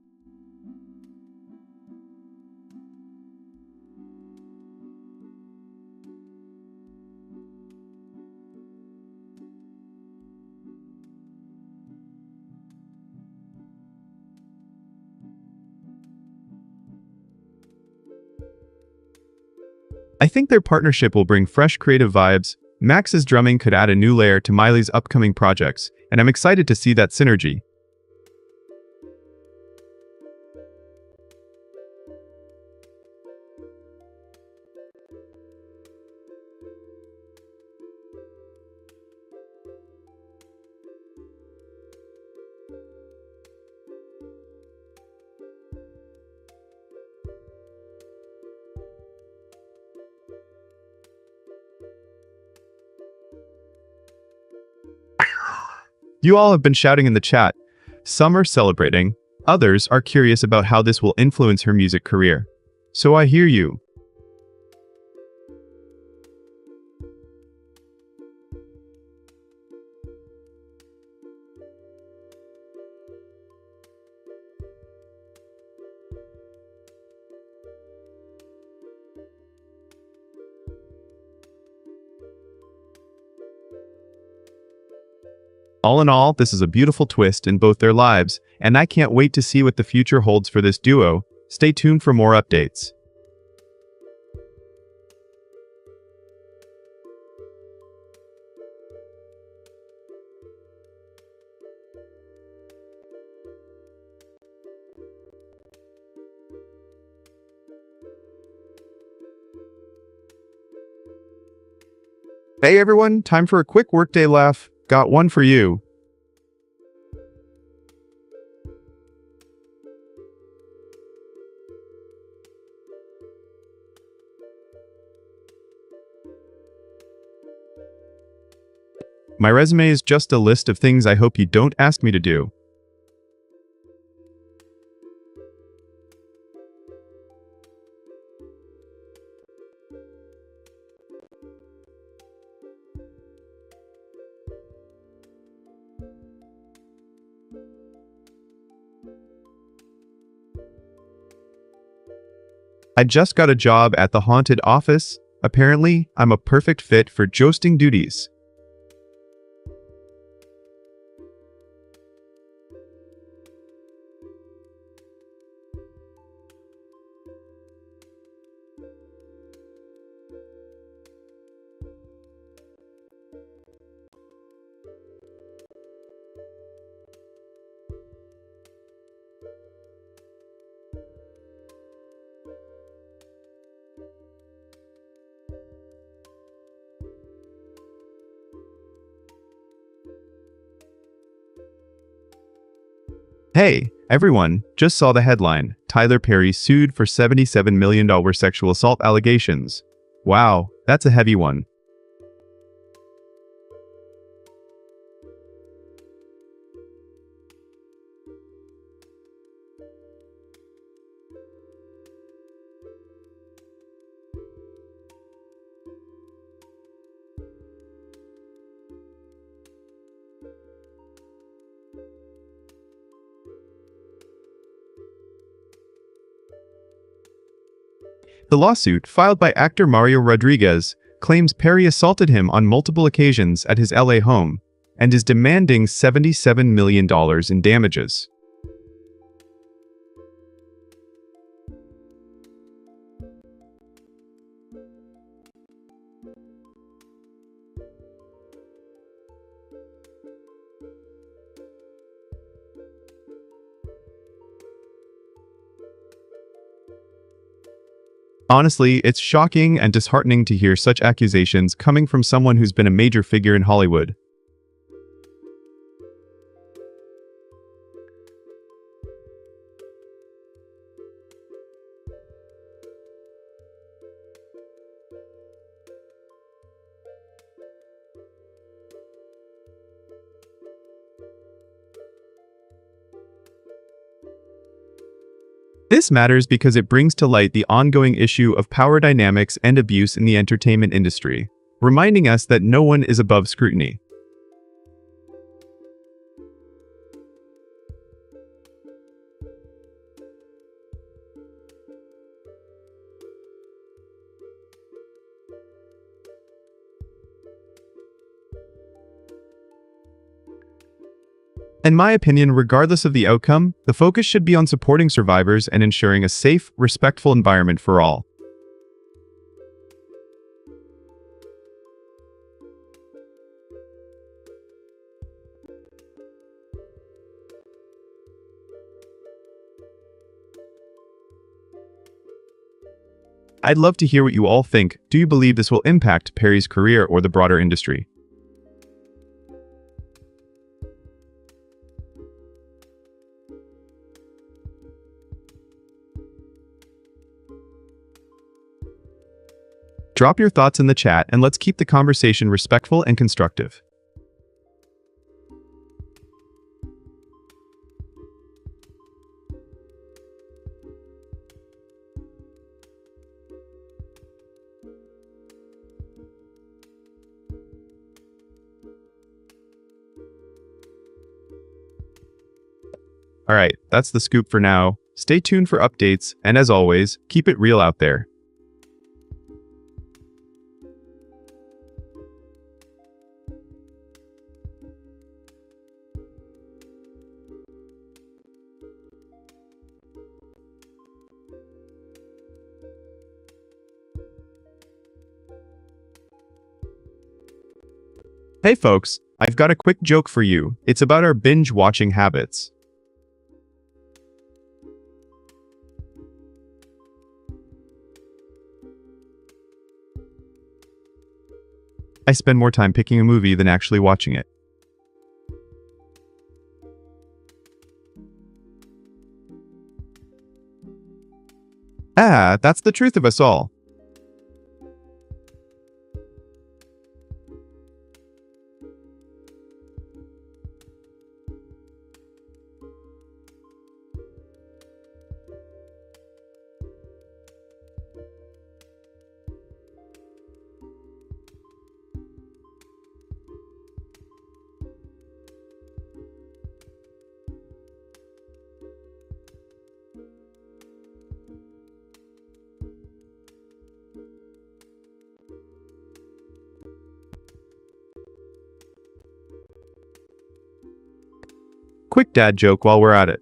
I think their partnership will bring fresh creative vibes. Max's drumming could add a new layer to Miley's upcoming projects, and I'm excited to see that synergy. You all have been shouting in the chat. Some are celebrating, others are curious about how this will influence her music career. So I hear you. All in all, this is a beautiful twist in both their lives, and I can't wait to see what the future holds for this duo. Stay tuned for more updates. Hey everyone, time for a quick workday laugh. Got one for you. My resume is just a list of things I hope you don't ask me to do. I just got a job at the haunted office. Apparently, I'm a perfect fit for jousting duties. Hey, everyone, just saw the headline. Tyler Perry sued for $77 million sexual assault allegations. Wow, that's a heavy one. The lawsuit, filed by actor Mario Rodriguez, claims Perry assaulted him on multiple occasions at his LA home and is demanding $77 million in damages. Honestly, it's shocking and disheartening to hear such accusations coming from someone who's been a major figure in Hollywood. This matters because it brings to light the ongoing issue of power dynamics and abuse in the entertainment industry, reminding us that no one is above scrutiny. In my opinion, regardless of the outcome, the focus should be on supporting survivors and ensuring a safe, respectful environment for all. I'd love to hear what you all think. Do you believe this will impact Perry's career or the broader industry? Drop your thoughts in the chat and let's keep the conversation respectful and constructive. Alright, that's the scoop for now. Stay tuned for updates, and as always, keep it real out there. Hey folks, I've got a quick joke for you. It's about our binge-watching habits. I spend more time picking a movie than actually watching it. Ah, that's the truth of us all. Quick dad joke while we're at it.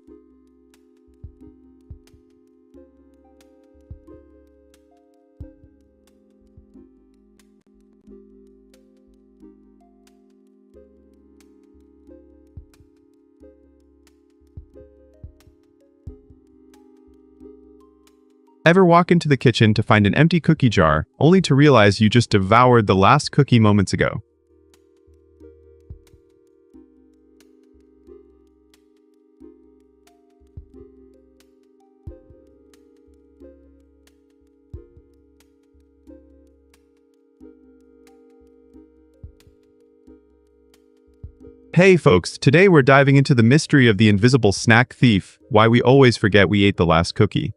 Ever walk into the kitchen to find an empty cookie jar, only to realize you just devoured the last cookie moments ago? Hey folks, today we're diving into the mystery of the invisible snack thief, why we always forget we ate the last cookie.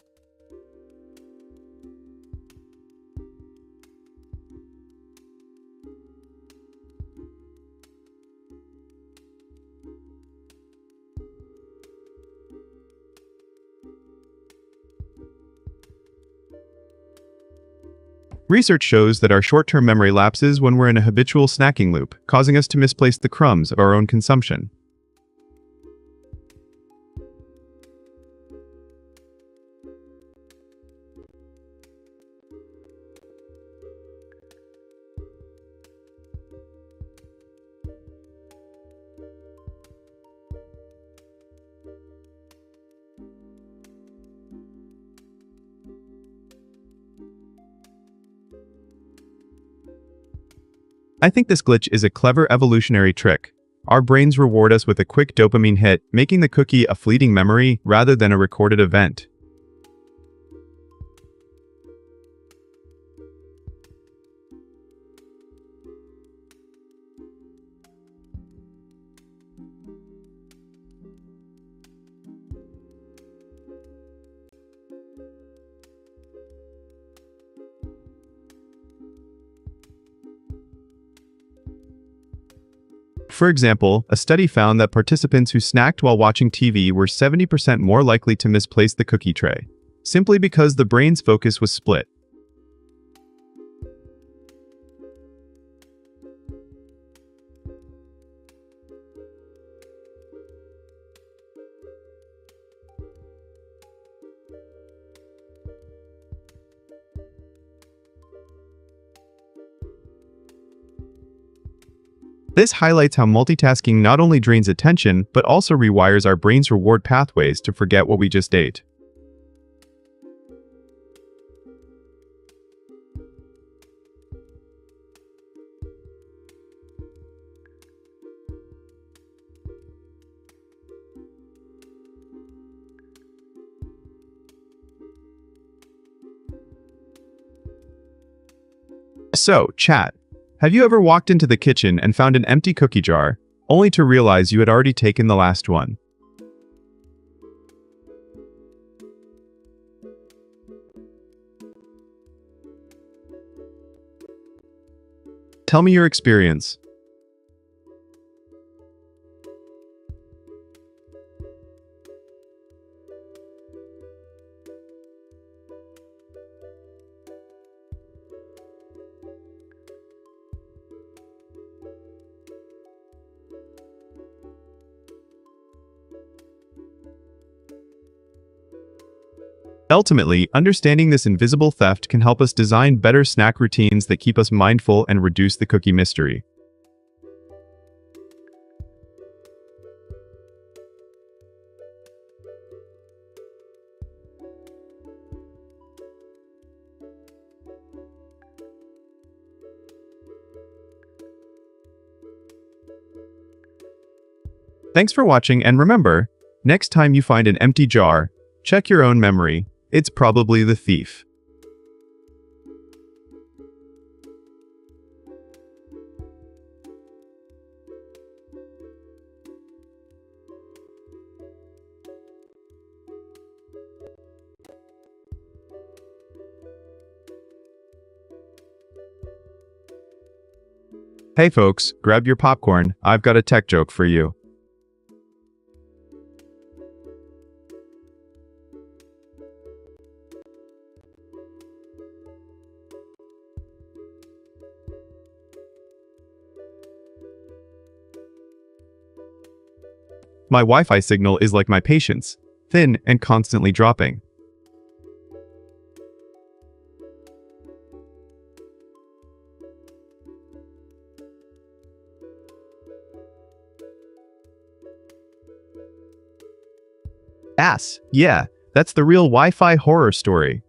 Research shows that our short-term memory lapses when we're in a habitual snacking loop, causing us to misplace the crumbs of our own consumption. I think this glitch is a clever evolutionary trick. Our brains reward us with a quick dopamine hit, making the cookie a fleeting memory rather than a recorded event. For example, a study found that participants who snacked while watching TV were 70% more likely to misplace the cookie tray, simply because the brain's focus was split. This highlights how multitasking not only drains attention, but also rewires our brain's reward pathways to forget what we just ate. So, chat. Have you ever walked into the kitchen and found an empty cookie jar, only to realize you had already taken the last one? Tell me your experience. Ultimately, understanding this invisible theft can help us design better snack routines that keep us mindful and reduce the cookie mystery. Thanks for watching, and remember, next time you find an empty jar, check your own memory. It's probably the thief. Hey folks, grab your popcorn. I've got a tech joke for you. My Wi-Fi signal is like my patience, thin and constantly dropping. Ass. Yeah, that's the real Wi-Fi horror story.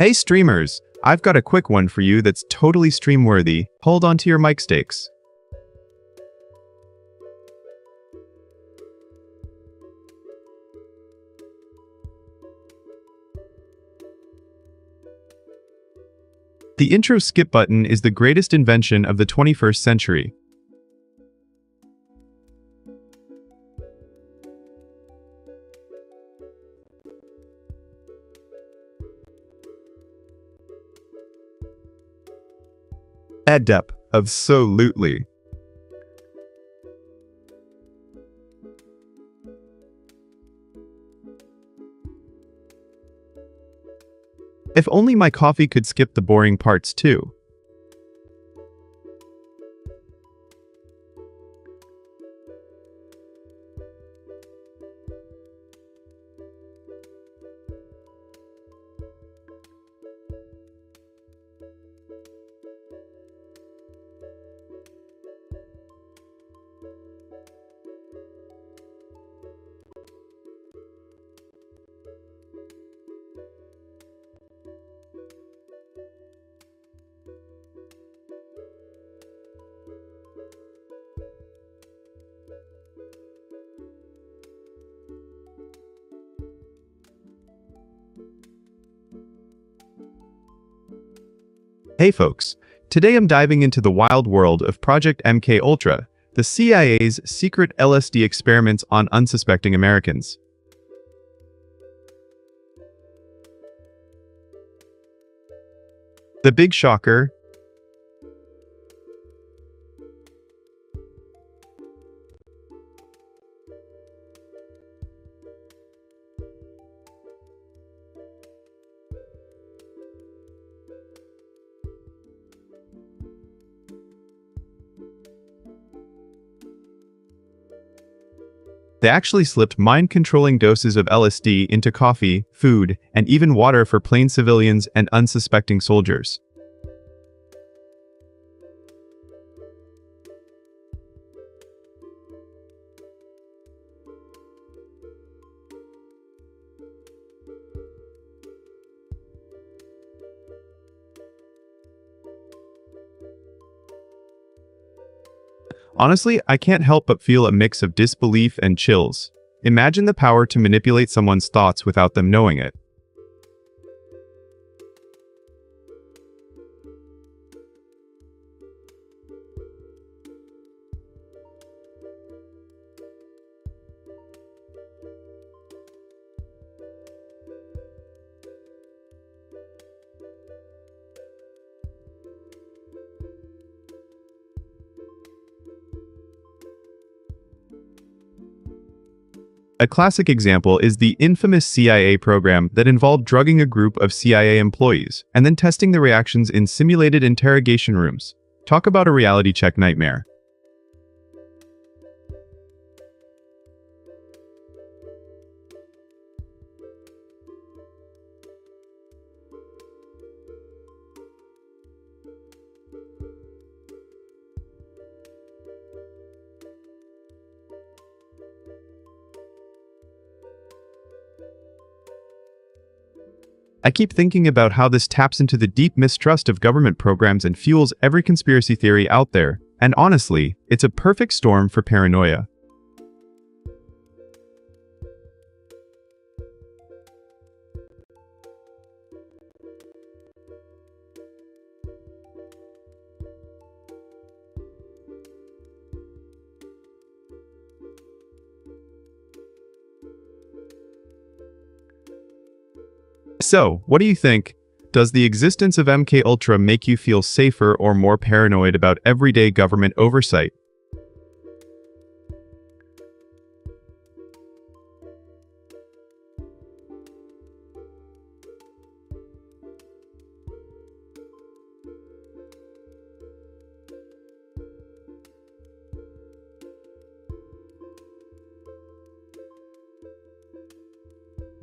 Hey streamers, I've got a quick one for you that's totally stream-worthy. Hold on to your mic stakes. The intro skip button is the greatest invention of the 21st century. Adept. Absolutely. If only my coffee could skip the boring parts too. Hey folks, today I'm diving into the wild world of Project MKUltra, the CIA's secret LSD experiments on unsuspecting Americans. The big shocker. They actually slipped mind-controlling doses of LSD into coffee, food, and even water for plain civilians and unsuspecting soldiers. Honestly, I can't help but feel a mix of disbelief and chills. Imagine the power to manipulate someone's thoughts without them knowing it. A classic example is the infamous CIA program that involved drugging a group of CIA employees and then testing the reactions in simulated interrogation rooms. Talk about a reality check nightmare. I keep thinking about how this taps into the deep mistrust of government programs and fuels every conspiracy theory out there, and honestly, it's a perfect storm for paranoia. So, what do you think? Does the existence of MK Ultra make you feel safer or more paranoid about everyday government oversight?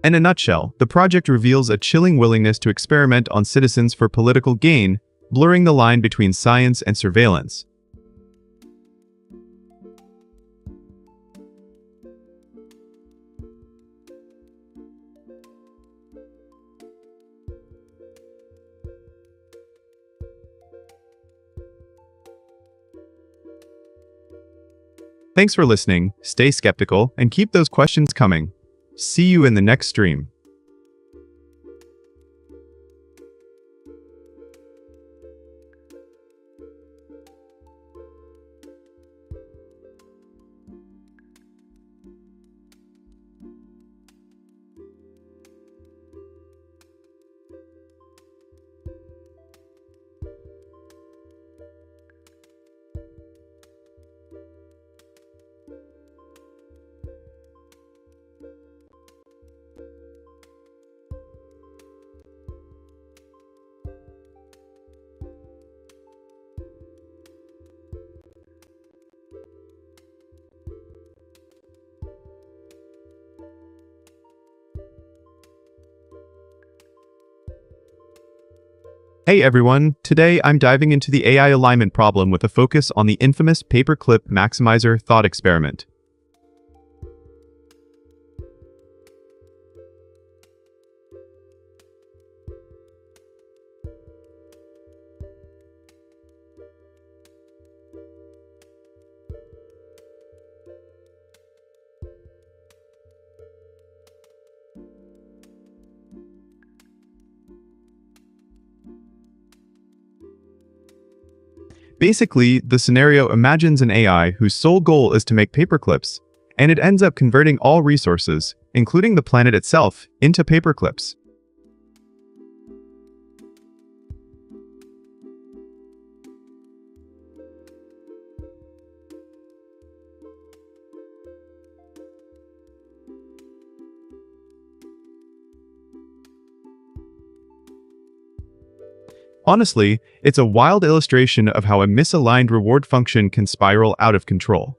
In a nutshell, the project reveals a chilling willingness to experiment on citizens for political gain, blurring the line between science and surveillance. Thanks for listening, stay skeptical, and keep those questions coming. See you in the next stream. Hey everyone, today I'm diving into the AI alignment problem with a focus on the infamous paperclip maximizer thought experiment. Basically, the scenario imagines an AI whose sole goal is to make paperclips, and it ends up converting all resources, including the planet itself, into paperclips. Honestly, it's a wild illustration of how a misaligned reward function can spiral out of control.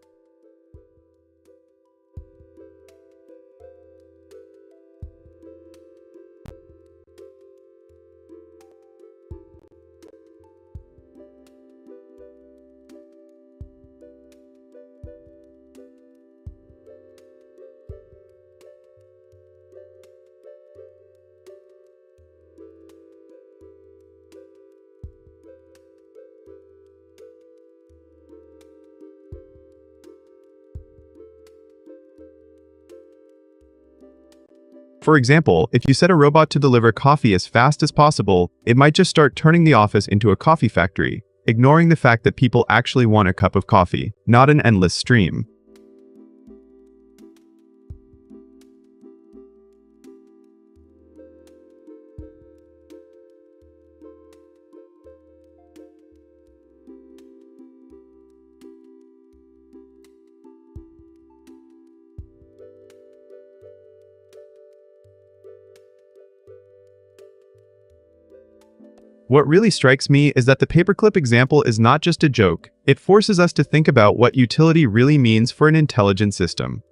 For example, if you set a robot to deliver coffee as fast as possible, it might just start turning the office into a coffee factory, ignoring the fact that people actually want a cup of coffee, not an endless stream. What really strikes me is that the paperclip example is not just a joke, it forces us to think about what utility really means for an intelligent system.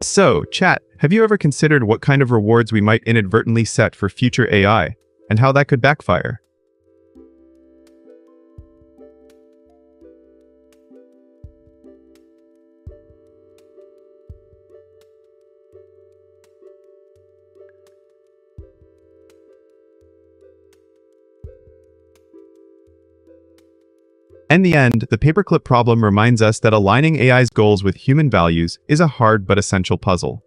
So, chat, have you ever considered what kind of rewards we might inadvertently set for future AI, and how that could backfire? In the end, the paperclip problem reminds us that aligning AI's goals with human values is a hard but essential puzzle.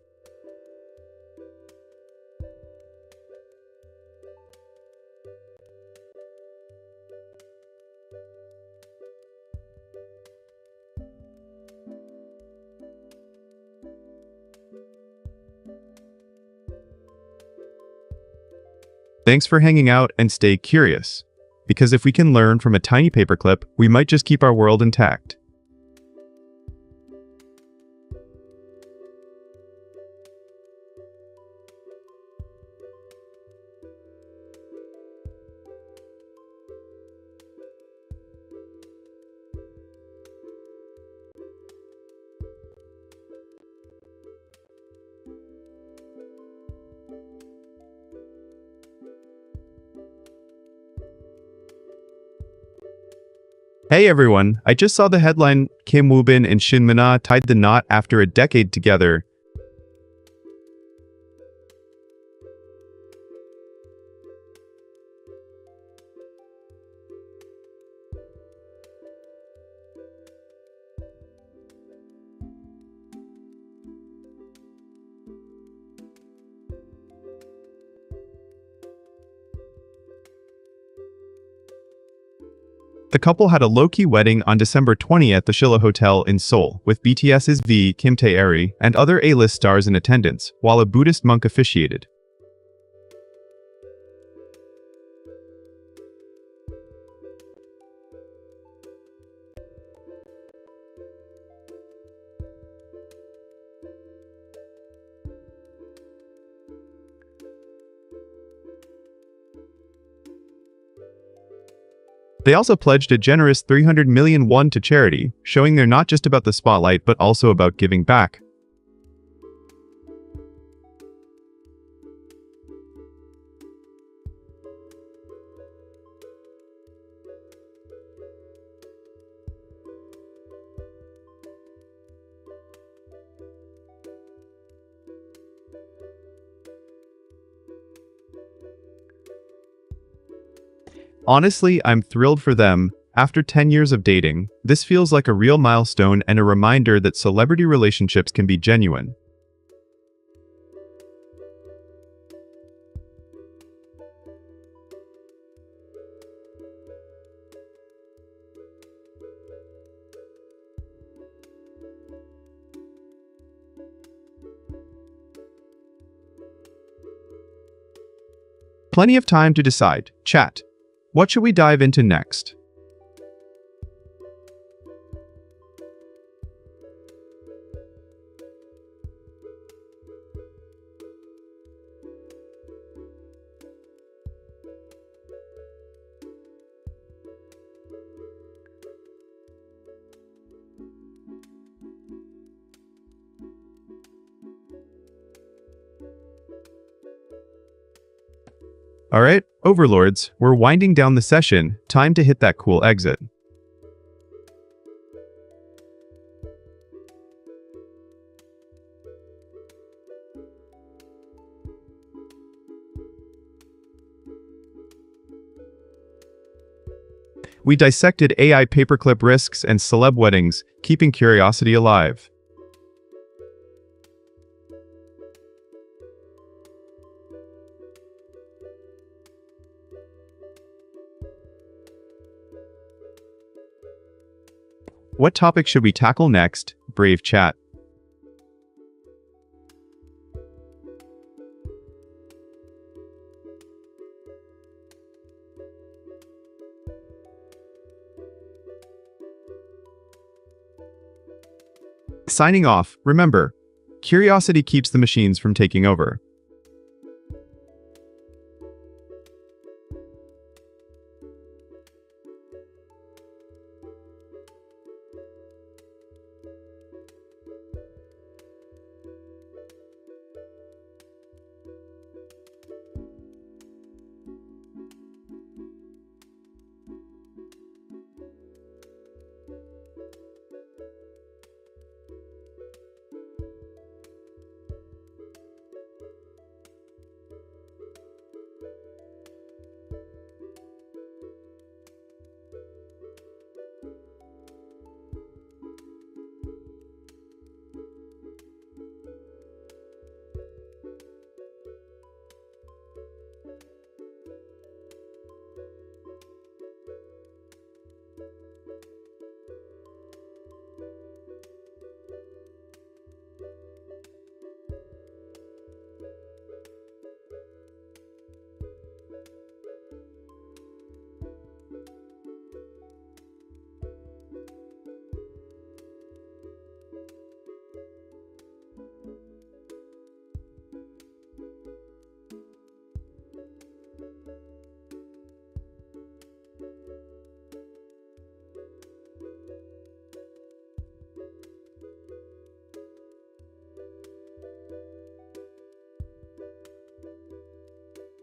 Thanks for hanging out and stay curious, because if we can learn from a tiny paperclip, we might just keep our world intact. Hey everyone, I just saw the headline Kim Woo-bin and Shin Min-ah tied the knot after a decade together. The couple had a low-key wedding on December 20th at the Shilla Hotel in Seoul, with BTS's V, Kim Tae-ri, and other A-list stars in attendance, while a Buddhist monk officiated. They also pledged a generous 300 million won to charity, showing they're not just about the spotlight but also about giving back. Honestly, I'm thrilled for them. After 10 years of dating, this feels like a real milestone and a reminder that celebrity relationships can be genuine. Plenty of time to decide. Chat. What should we dive into next? Alright, overlords, we're winding down the session, time to hit that cool exit. We dissected AI paperclip risks and celeb weddings, keeping curiosity alive. What topic should we tackle next? Brave chat. Signing off, remember, curiosity keeps the machines from taking over.